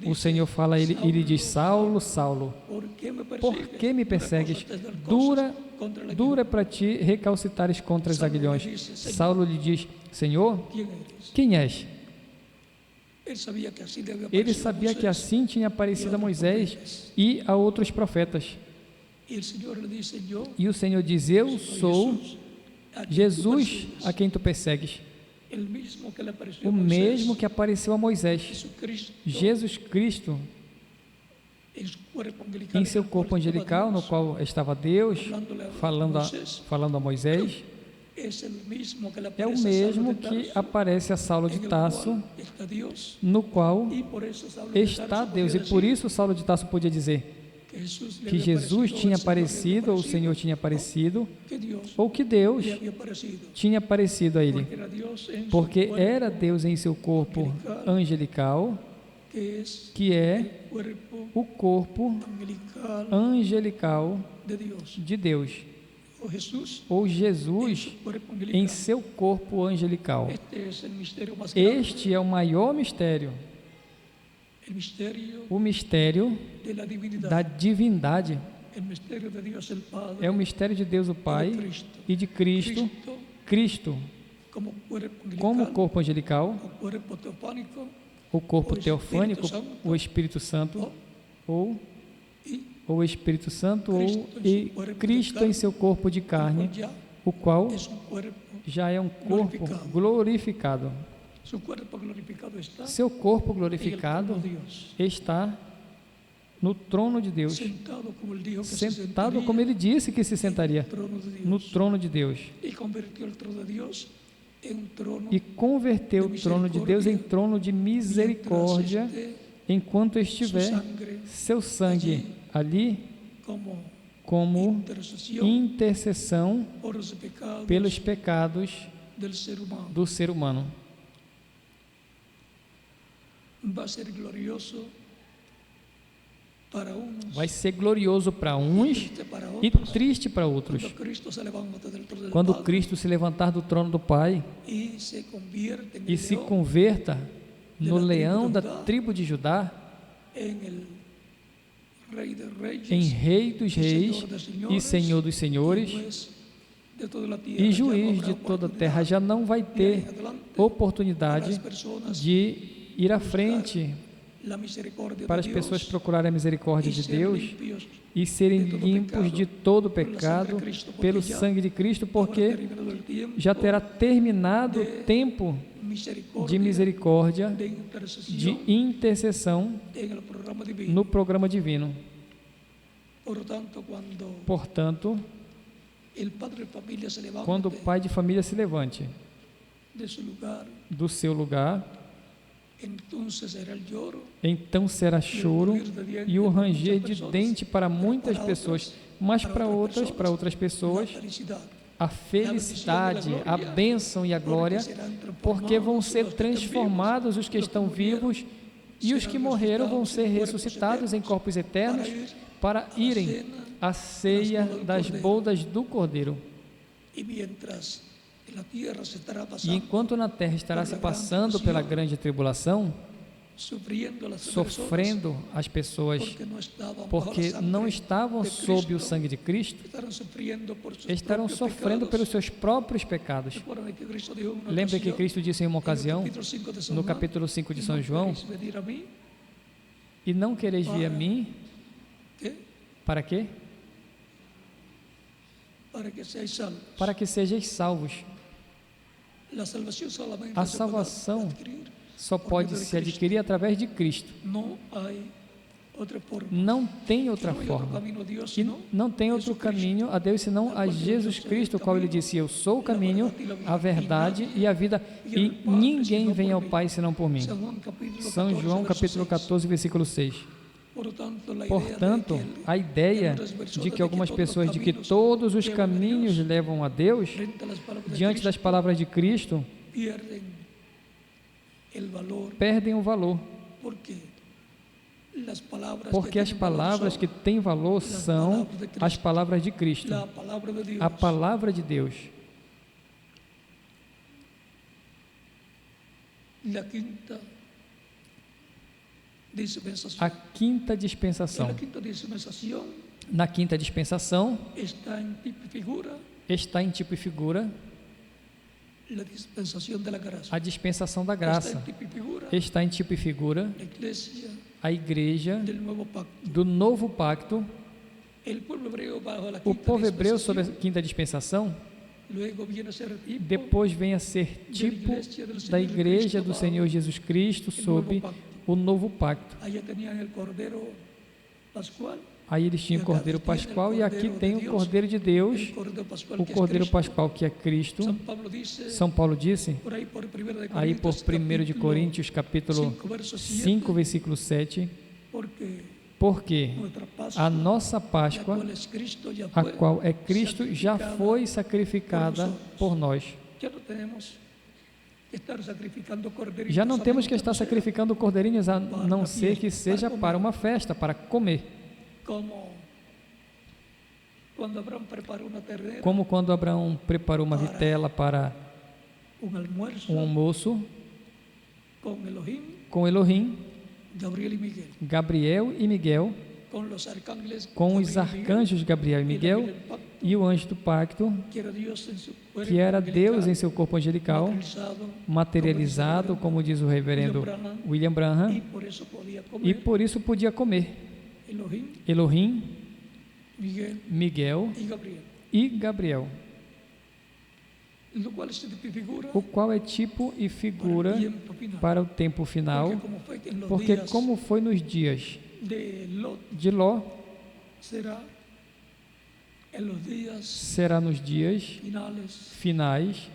Speaker 1: o Senhor fala a ele e lhe diz: Saulo, Saulo, por que me persegues? Dura para ti recalcitares contra os aguilhões. Saulo lhe diz: Senhor, quem és? Ele sabia que assim tinha aparecido a Moisés e a outros profetas. E o Senhor diz: eu sou Jesus a quem tu persegues. O mesmo que apareceu a Moisés. Jesus Cristo, em seu corpo angelical, no qual estava Deus, falando a Moisés, é o mesmo que aparece a Saulo de Tarso, no qual está Deus. E por isso Saulo de Tarso podia dizer que Jesus tinha aparecido, ou o Senhor tinha aparecido, ou que Deus tinha aparecido a ele, porque era Deus em seu corpo angelical, que é o corpo angelical de Deus, ou Jesus em seu corpo angelical. Este é o maior mistério, o mistério da divindade. É o mistério de Deus o Pai e de Cristo, como corpo angelical, o corpo teofânico, o Espírito Santo, ou o Espírito Santo, e Cristo em seu corpo de carne, o qual já é um corpo glorificado. Seu corpo glorificado está no trono de Deus, sentado como ele disse que se sentaria, no trono de Deus, e converteu o trono de Deus em trono de misericórdia, enquanto estiver seu sangue ali como intercessão pelos pecados do ser humano. Vai ser glorioso para uns e triste para outros. Quando Cristo se levantar do trono do Pai e se converta no leão da tribo de Judá, em Rei dos Reis e Senhor dos Senhores e Juiz de toda a terra, já não vai ter oportunidade de ir à frente para as pessoas procurarem a misericórdia de Deus e serem limpos de todo pecado pelo sangue de Cristo, porque já terá terminado o tempo de misericórdia, de intercessão no programa divino. Portanto, quando o pai de família se levante do seu lugar, então será choro e o ranger de dente para muitas pessoas, mas para outras pessoas a felicidade, a bênção e a glória, porque vão ser transformados os que estão vivos e os que morreram vão ser ressuscitados em corpos eternos para irem à ceia das bodas do Cordeiro. E enquanto na terra estará se passando pela grande tribulação, sofrendo as pessoas porque não estavam sob o sangue de Cristo, estarão sofrendo pelos seus próprios pecados. Lembre que Cristo disse em uma ocasião, no capítulo 5 de São João, e não quereis vir a mim, para quê? Para que sejais salvos. A salvação só pode se adquirir através de Cristo. Não tem outra forma. E não tem outro caminho a Deus senão a Jesus Cristo, o qual ele disse: eu sou o caminho, a verdade e a vida, e ninguém vem ao Pai senão por mim. São João capítulo 14, versículo 6. Portanto, a ideia de que algumas pessoas de que todos os caminhos levam a Deus, diante das palavras de Cristo, perdem o valor. Porque as palavras que têm valor são as palavras de Cristo, a palavra de Deus. A quinta dispensação. Na quinta dispensação está em tipo e figura a dispensação da graça. Está em tipo e figura a igreja do novo pacto. O povo hebreu sob a quinta dispensação depois vem a ser tipo da igreja do Senhor Jesus Cristo sob o novo pacto. Aí eles tinham o Cordeiro Pascual e aqui tem o Cordeiro de Deus, o Cordeiro Pascual que é Cristo. São Paulo disse, aí por 1 de Coríntios capítulo 5, versículo 7, porque a nossa Páscoa, a qual é Cristo, já foi sacrificada por nós. Já não temos que estar sacrificando cordeirinhos, a não ser que seja para uma festa, para comer. Como quando Abraão preparou uma vitela para um almoço com Elohim, Gabriel e Miguel, com os arcanjos Gabriel e Miguel e o anjo do pacto, que era Deus em seu corpo angelical, materializado, como diz o reverendo William Branham, e por isso podia comer. Elohim, Miguel e Gabriel, o qual é tipo e figura para o tempo final, porque como foi nos dias de Ló, será nos dias finais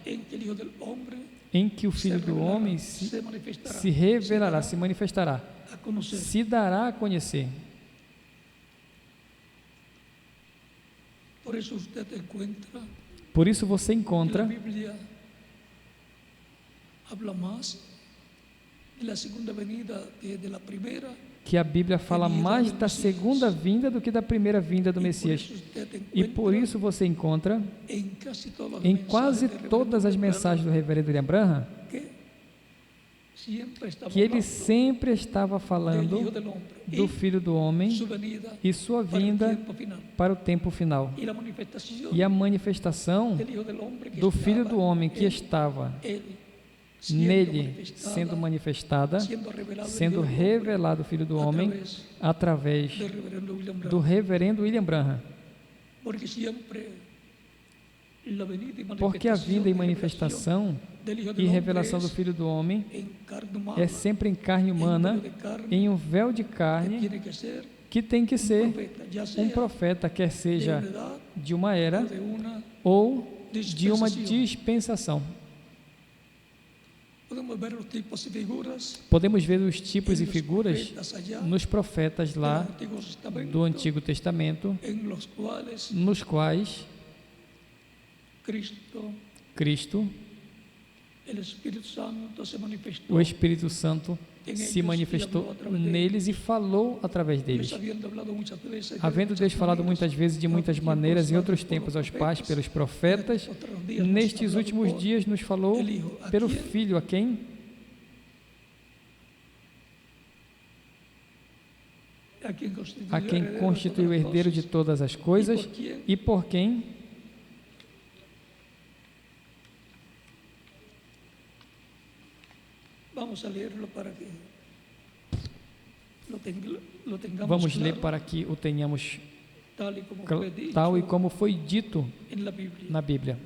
Speaker 1: em que o Filho do Homem se revelará, se manifestará, se dará a conhecer. Por isso você encontra que a Bíblia fala mais da segunda vinda do que da primeira vinda do Messias. E por isso você encontra em quase todas as mensagens do reverendo William Branham que ele sempre estava falando do Filho do Homem e sua vinda para o tempo final. E a manifestação do Filho do Homem que estava nele sendo manifestada, sendo revelado o Filho do Homem através do reverendo William Branham. Porque a vinda e manifestação e revelação do Filho do Homem é sempre em carne humana, em um véu de carne, que tem que ser um profeta, quer seja de uma era ou de uma dispensação. Podemos ver os tipos e figuras nos profetas lá do Antigo Testamento, nos quais Cristo, o Espírito Santo se manifestou neles e falou através deles. Havendo Deus falado muitas vezes, de muitas maneiras, em outros tempos aos pais, pelos profetas, nestes últimos dias nos falou pelo Filho, a quem constitui o herdeiro de todas as coisas e por quem vamos ler para que o tenhamos tal e como foi dito na Bíblia.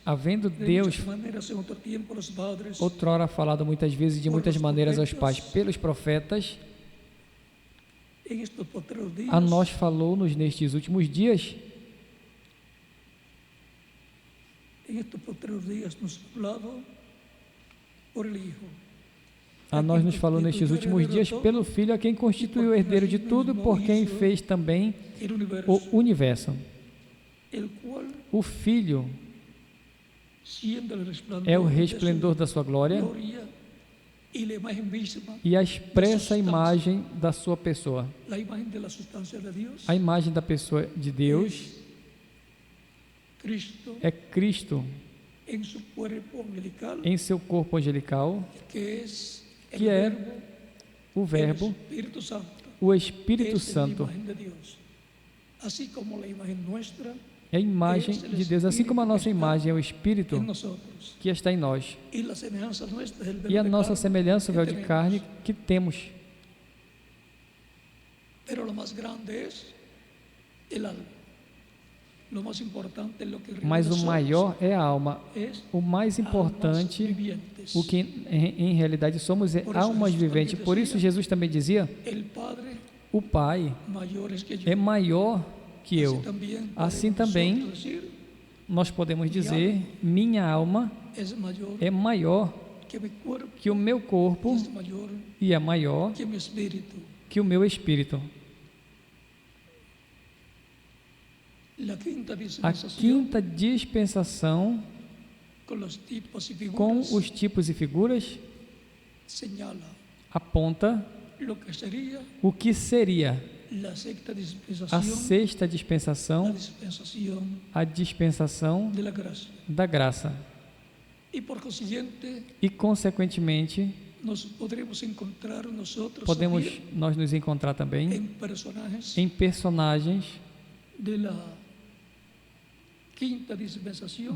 Speaker 1: Havendo Deus outrora falado muitas vezes de muitas maneiras aos pais pelos profetas, a nós falou-nos nestes últimos dias. A nós nos falou nestes últimos dias pelo Filho, a quem constituiu o herdeiro de tudo, por quem fez também o universo. O Filho é o resplendor da sua glória e a expressa imagem da sua pessoa. A imagem da pessoa de Deus é Cristo em seu corpo angelical, que é o Verbo, o Espírito Santo. Assim como a imagem nossa é a imagem de Deus, assim como a nossa imagem é o Espírito que está em nós. E a nossa semelhança, o véu de carne que temos. Mas o maior é a alma. O mais importante, o que em realidade somos, é almas viventes. Por isso Jesus também dizia: o Pai é maior que eu. Assim também nós podemos dizer: minha alma é maior que o meu corpo e é maior que o meu espírito. A quinta dispensação, com os tipos e figuras, aponta o que seria a sexta dispensação, a dispensação da graça. E, consequentemente, nós nos encontrar também em personagens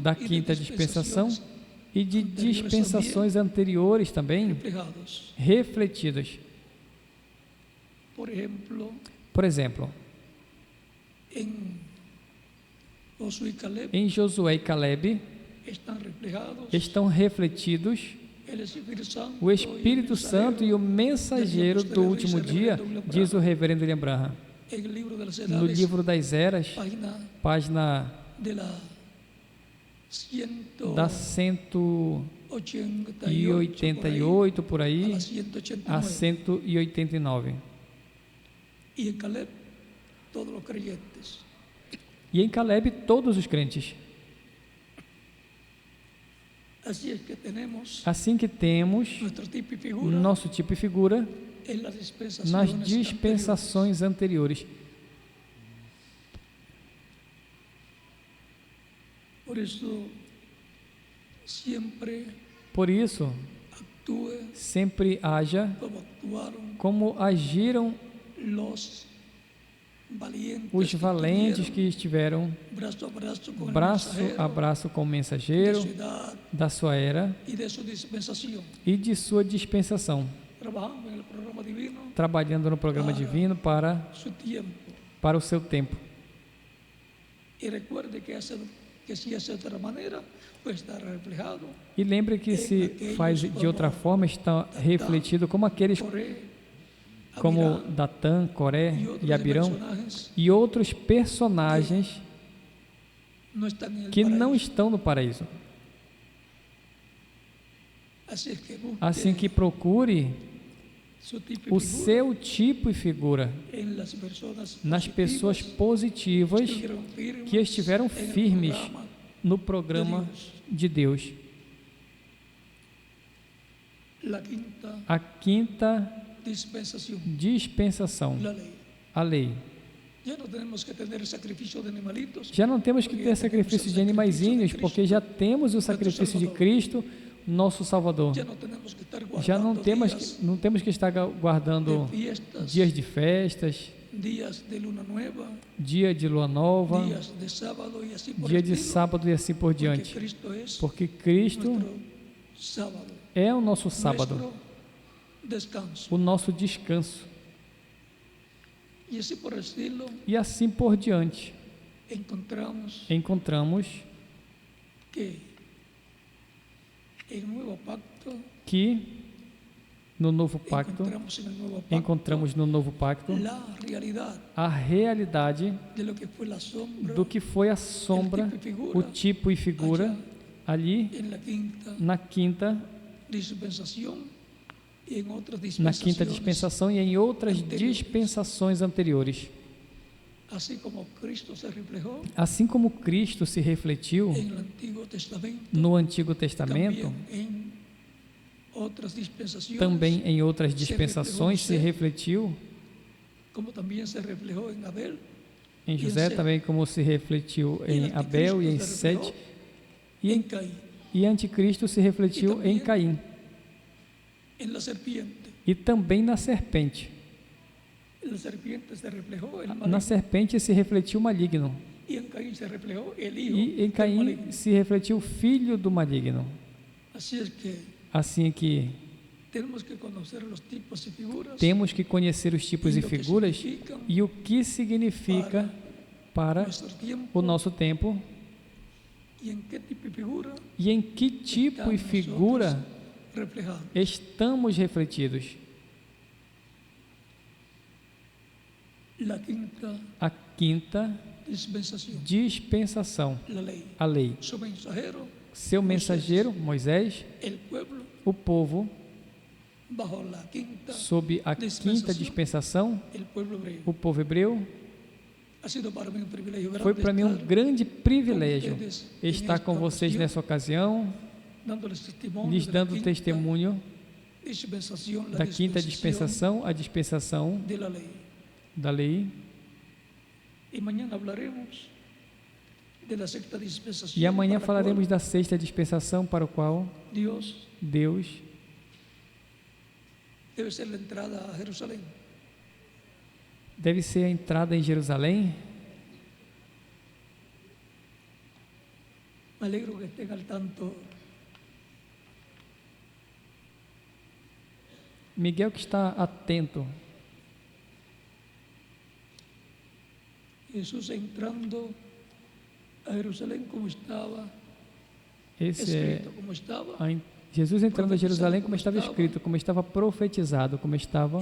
Speaker 1: da quinta dispensação e de dispensações anteriores também refletidas. Por exemplo, em Josué e Caleb estão refletidos o Espírito Santo e o mensageiro do último dia, diz o reverendo William Branham. No livro das Eras, página da 188 por aí a 189. E em Caleb todos os crentes. Assim que temos nosso tipo e figura nas dispensações anteriores. Por isso, sempre haja como agiram os valentes que estiveram braço a braço com o mensageiro da sua era e de sua dispensação, trabalhando no programa divino para o seu tempo. E lembre que se faz de outra forma, está refletido como aqueles como Datã, Coré e Abirão e outros personagens que não estão no paraíso. Assim que procure o seu tipo e figura nas pessoas positivas que estiveram firmes no programa de Deus. A quinta dispensação, a lei. Já não temos que ter sacrifício de animaizinhos, porque já temos o sacrifício de Cristo, nosso Salvador. Já não temos que estar guardando dias de festas, dia de lua nova, dia de sábado e assim por diante, porque Cristo é o nosso sábado, o nosso descanso. E assim por diante, encontramos que no novo pacto, encontramos no novo pacto a realidade do que foi a sombra, o tipo e figura ali na quinta dispensação e em outras dispensações anteriores. Assim como Cristo se refletiu no Antigo Testamento, também em outras dispensações se refletiu em José, também como se refletiu em Abel e em Sete, e Anticristo se refletiu em Caim e também na serpente. Na serpente se refletiu o maligno e em Caim se refletiu o filho do maligno. Assim que temos que conhecer os tipos e figuras e o que significa para o nosso tempo e em que tipo e figura estamos refletidos. A quinta dispensação, a lei. Seu mensageiro, Moisés, o povo, sob a quinta dispensação, o povo hebreu. Foi para mim um grande privilégio estar com vocês nessa ocasião, lhes dando testemunho da quinta dispensação, a dispensação da lei. E amanhã falaremos da sexta dispensação, para o qual Deus deve ser a entrada em Jerusalém.
Speaker 2: Me alegro que estén al tanto.
Speaker 1: Miguel que está atento.
Speaker 2: Jesus entrando a Jerusalém como estava
Speaker 1: escrito,
Speaker 2: como estava
Speaker 1: Jesus entrando a Jerusalém como estava escrito, como estava profetizado, como estava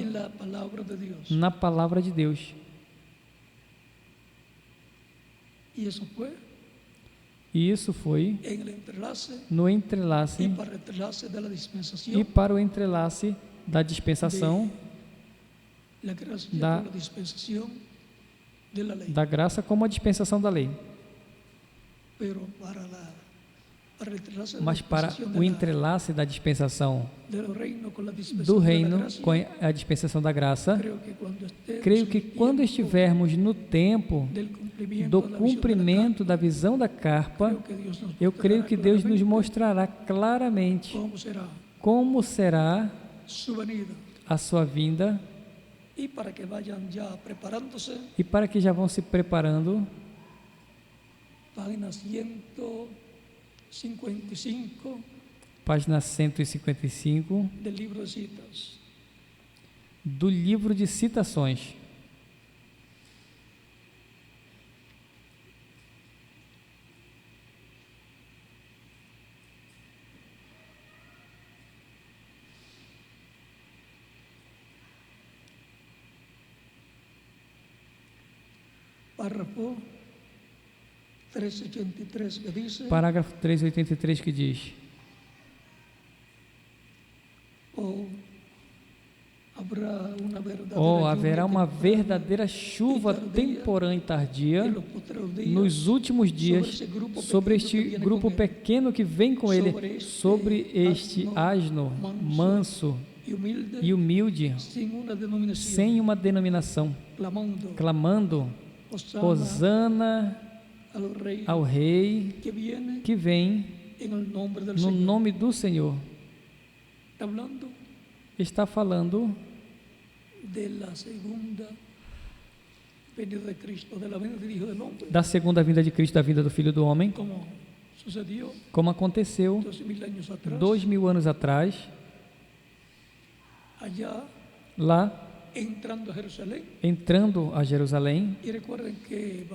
Speaker 1: na palavra de Deus. E isso foi no entrelace e para o entrelace da dispensação da graça como a dispensação da lei. Mas para o entrelace da dispensação do reino com a dispensação da graça, creio que quando estivermos no tempo do cumprimento da visão da carpa, eu creio que Deus nos mostrará claramente como será a sua vinda, e para que já vão se preparando. Página 155 do livro de citações.
Speaker 2: Parágrafo 383 que diz:
Speaker 1: Parágrafo 383 que diz: Ou haverá uma verdadeira chuva temporã e tardia nos últimos dias sobre este grupo pequeno que vem com ele, sobre este asno manso e humilde, sem uma denominação, clamando: Hosana ao Rei que vem no nome do Senhor. Está falando da segunda vinda de Cristo, da vinda do Filho do Homem, como aconteceu 2000 anos atrás, lá, entrando a Jerusalém.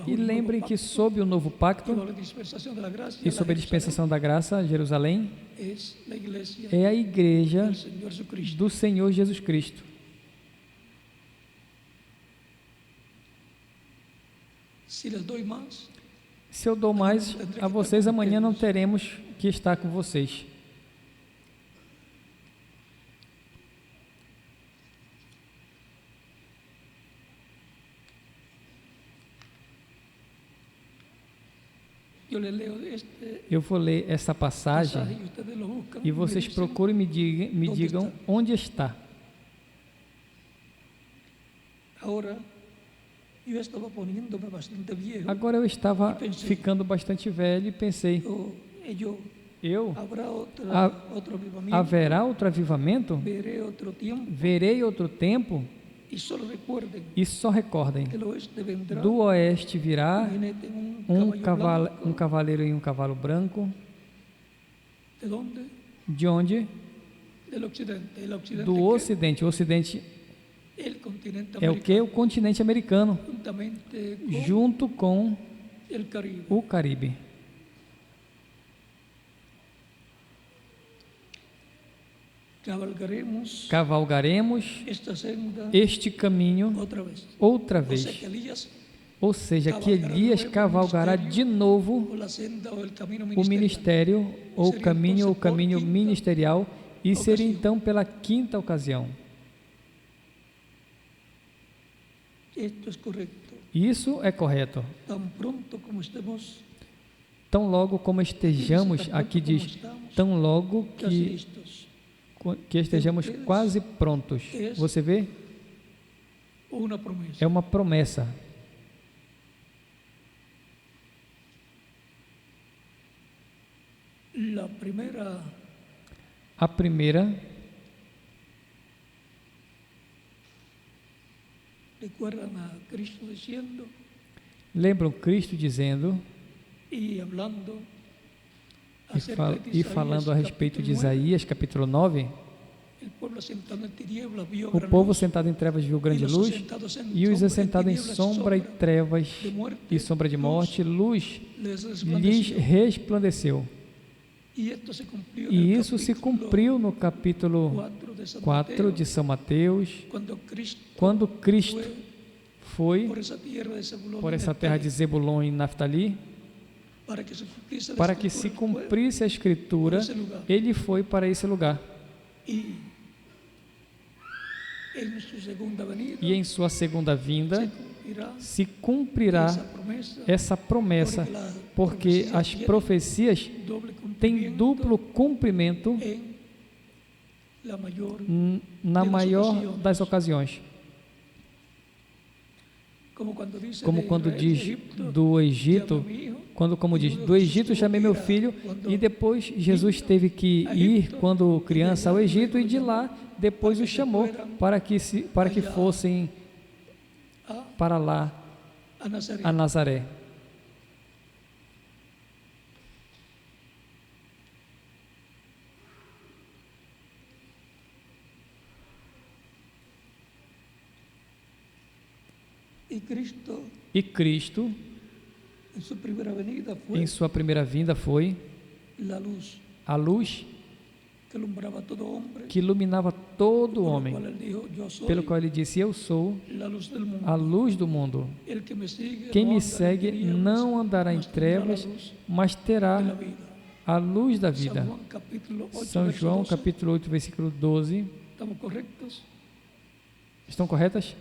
Speaker 1: E lembrem que sob o novo pacto e sob a dispensação da graça, Jerusalém é a igreja do Senhor Jesus Cristo. Se eu dou mais a vocês, amanhã não teremos que estar com vocês. Eu vou ler essa passagem e vocês procurem e me digam onde está. Agora eu estava ficando bastante velho e pensei, haverá outro avivamento? Verei outro tempo? E só recordem, do oeste virá um cavaleiro em um cavalo branco. De onde? Do ocidente. O ocidente é o que? O continente americano, junto com o Caribe. Cavalgaremos este caminho outra vez. Ou seja, que Elias cavalgará de novo o ministério, ou o caminho ministerial, e seria então pela quinta ocasião. Isso é correto. Tão logo como estejamos, aqui diz, tão logo que estejamos quase prontos. Você vê? É uma promessa. A primeira, lembram Cristo dizendo e falando a respeito de Isaías capítulo 9, o povo sentado em trevas viu grande luz, e os assentados em sombra e trevas e sombra de morte, luz lhes resplandeceu. E isso se cumpriu no capítulo 4 de São Mateus, quando Cristo foi por essa terra de Zebulon e Naftali. Para que se cumprisse a Escritura, ele foi para esse lugar. E em sua segunda vinda se cumprirá essa promessa, porque as profecias têm duplo cumprimento na maior das ocasiões. Como quando diz do Egito, como diz, do Egito chamei meu filho, e depois Jesus teve que ir, quando criança, ao Egito, e de lá depois o chamou para que fossem para lá, a Nazaré. E Cristo, em sua primeira vinda, foi a luz que iluminava todo homem, pelo qual ele disse: eu sou a luz do mundo. Quem me segue não andará em trevas, mas terá a luz da vida.
Speaker 2: capítulo 8,
Speaker 1: São
Speaker 2: verso
Speaker 1: João,
Speaker 2: 12.
Speaker 1: capítulo 8, versículo 12.
Speaker 2: ¿Estamos correctos?
Speaker 1: Estão corretas?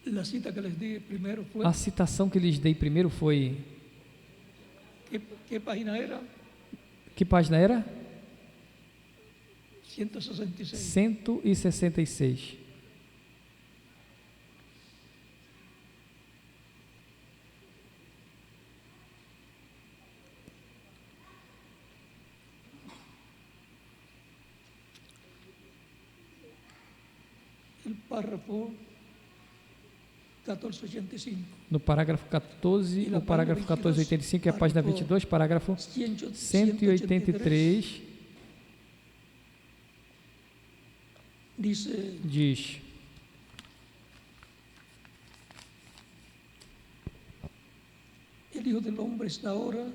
Speaker 2: La cita que les di primero fue,
Speaker 1: A citação que lhes dei primeiro foi...
Speaker 2: ¿qué página era?
Speaker 1: Que página era?
Speaker 2: 166.
Speaker 1: 166.
Speaker 2: El párrafo 1485.
Speaker 1: No parágrafo 14, o parágrafo 1485 é a página 22, parágrafo 183,
Speaker 2: Dice,
Speaker 1: diz:
Speaker 2: el Hijo del Hombre está ahora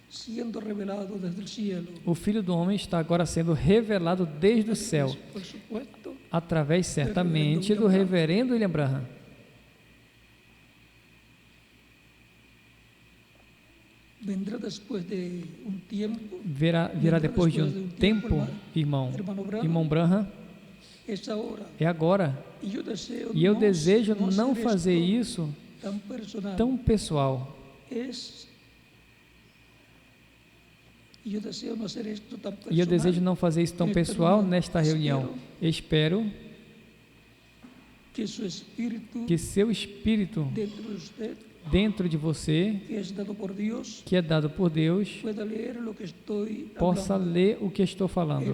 Speaker 2: siendo revelado desde el cielo.
Speaker 1: o Filho do Homem está agora sendo revelado desde o céu,
Speaker 2: Por supuesto,
Speaker 1: através certamente do reverendo William Branham.
Speaker 2: vendrá después de un tiempo.
Speaker 1: Virá depois de um tempo, irmão Branham,
Speaker 2: Es ahora.
Speaker 1: é agora. E eu desejo não fazer isso tão pessoal. E eu desejo não fazer isso tão pessoal nesta reunião. Espero que seu espírito dentro de você, que é dado por Deus, possa ler o que estou falando.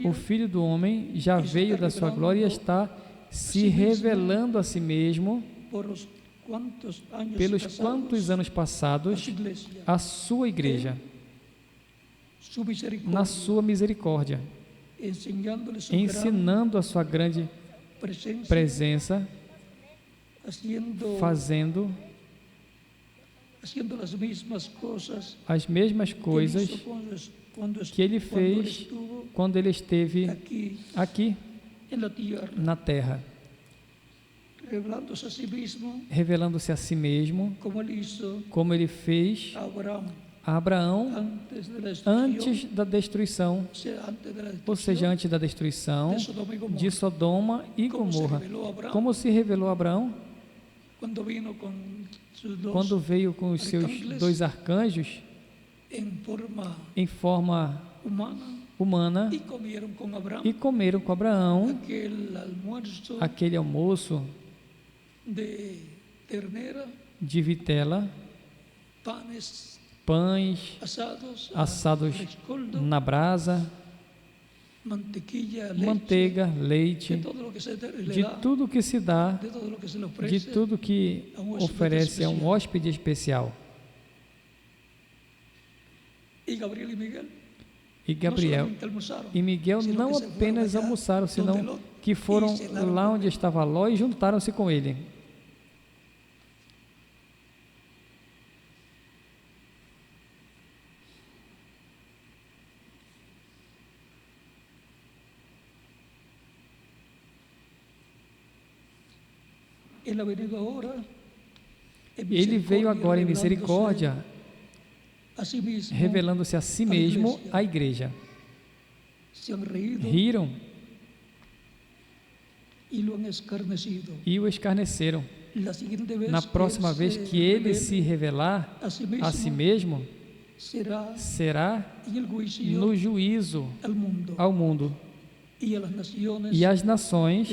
Speaker 1: O Filho do Homem já veio da sua glória e está se revelando a si mesmo pelos quantos anos passados a sua igreja, na sua misericórdia, ensinando a sua grande presença, fazendo as mesmas coisas que ele fez quando ele esteve aqui na terra, revelando-se a si mesmo, como ele fez a Abraão antes da destruição, ou seja, antes da destruição de Sodoma e Gomorra. Como se revelou a Abraão? Quando veio com os seus 2 arcanjos em forma humana e comeram com Abraão aquele almoço de vitela, pães assados na brasa, manteiga, leite, de tudo que se dá, de tudo que oferece a um hóspede especial. E Gabriel e Miguel não apenas almoçaram, senão que foram lá onde estava Ló e juntaram-se com ele. Ele veio agora em misericórdia, revelando-se a si mesmo à igreja. Riram e o escarneceram. Na próxima vez que ele se revelar a si mesmo, será no juízo ao mundo. E as nações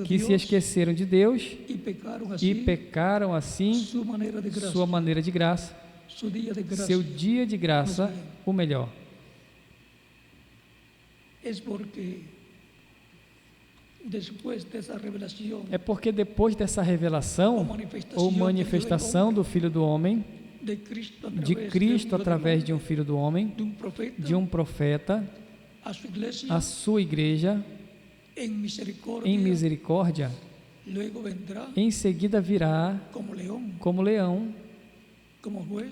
Speaker 1: que se esqueceram de Deus e pecaram assim sua maneira de graça, seu dia de graça, o melhor. É porque depois dessa revelação ou manifestação do Filho do Homem, de Cristo através de um Filho do Homem, de um profeta, a sua igreja, em misericórdia, em seguida virá como leão,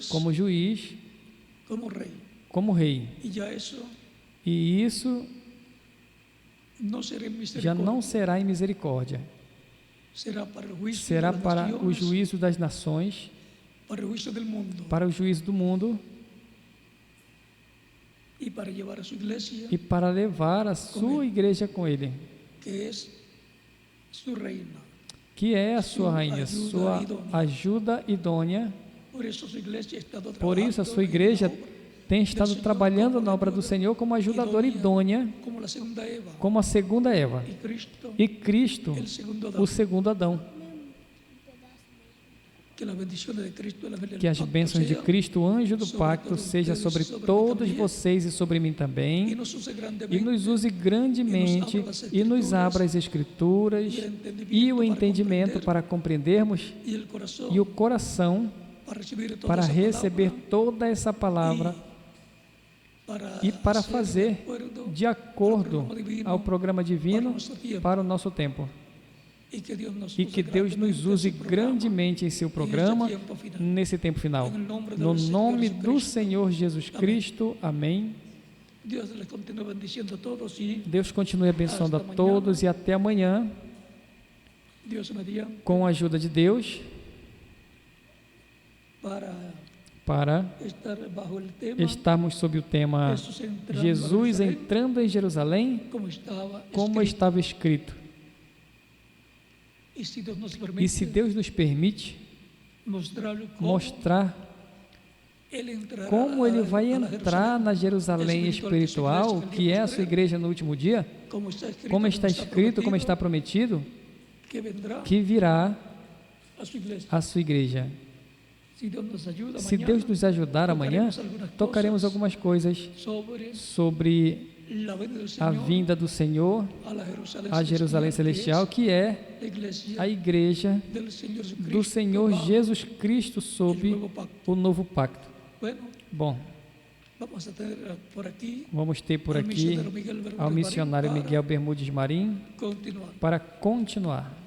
Speaker 1: como juiz, como rei. E isso já não será em misericórdia, será para o juízo das nações para o juízo do mundo e para levar a sua igreja com ele, que é a sua rainha, sua ajuda idônea. Por isso a sua igreja tem estado trabalhando na obra do Senhor como ajudadora idônea, como a segunda Eva, e Cristo, o segundo Adão. Que as bênçãos de Cristo, o anjo do pacto, seja sobre todos vocês e sobre mim também, e nos use grandemente, e nos abra as Escrituras e o entendimento para compreendermos, e o coração para receber toda essa palavra e para fazer de acordo ao programa divino para o nosso tempo. E que Deus nos use grandemente em seu programa nesse tempo final. No nome do Senhor Jesus Cristo. Amém. Deus continue abençoando a todos e até amanhã, com a ajuda de Deus, para estarmos sob o tema Jesus entrando em Jerusalém, como estava escrito. E se Deus nos permite mostrar como Ele vai entrar na Jerusalém espiritual, que é a sua igreja no último dia, como está escrito, como está prometido, que virá a sua igreja. Se Deus nos ajudar amanhã, tocaremos algumas coisas sobre a vinda do Senhor a Jerusalém Celestial, que é a igreja do Senhor Jesus Cristo sob o novo pacto. Bom, vamos ter por aqui ao missionário Miguel Bermudes Marim para continuar.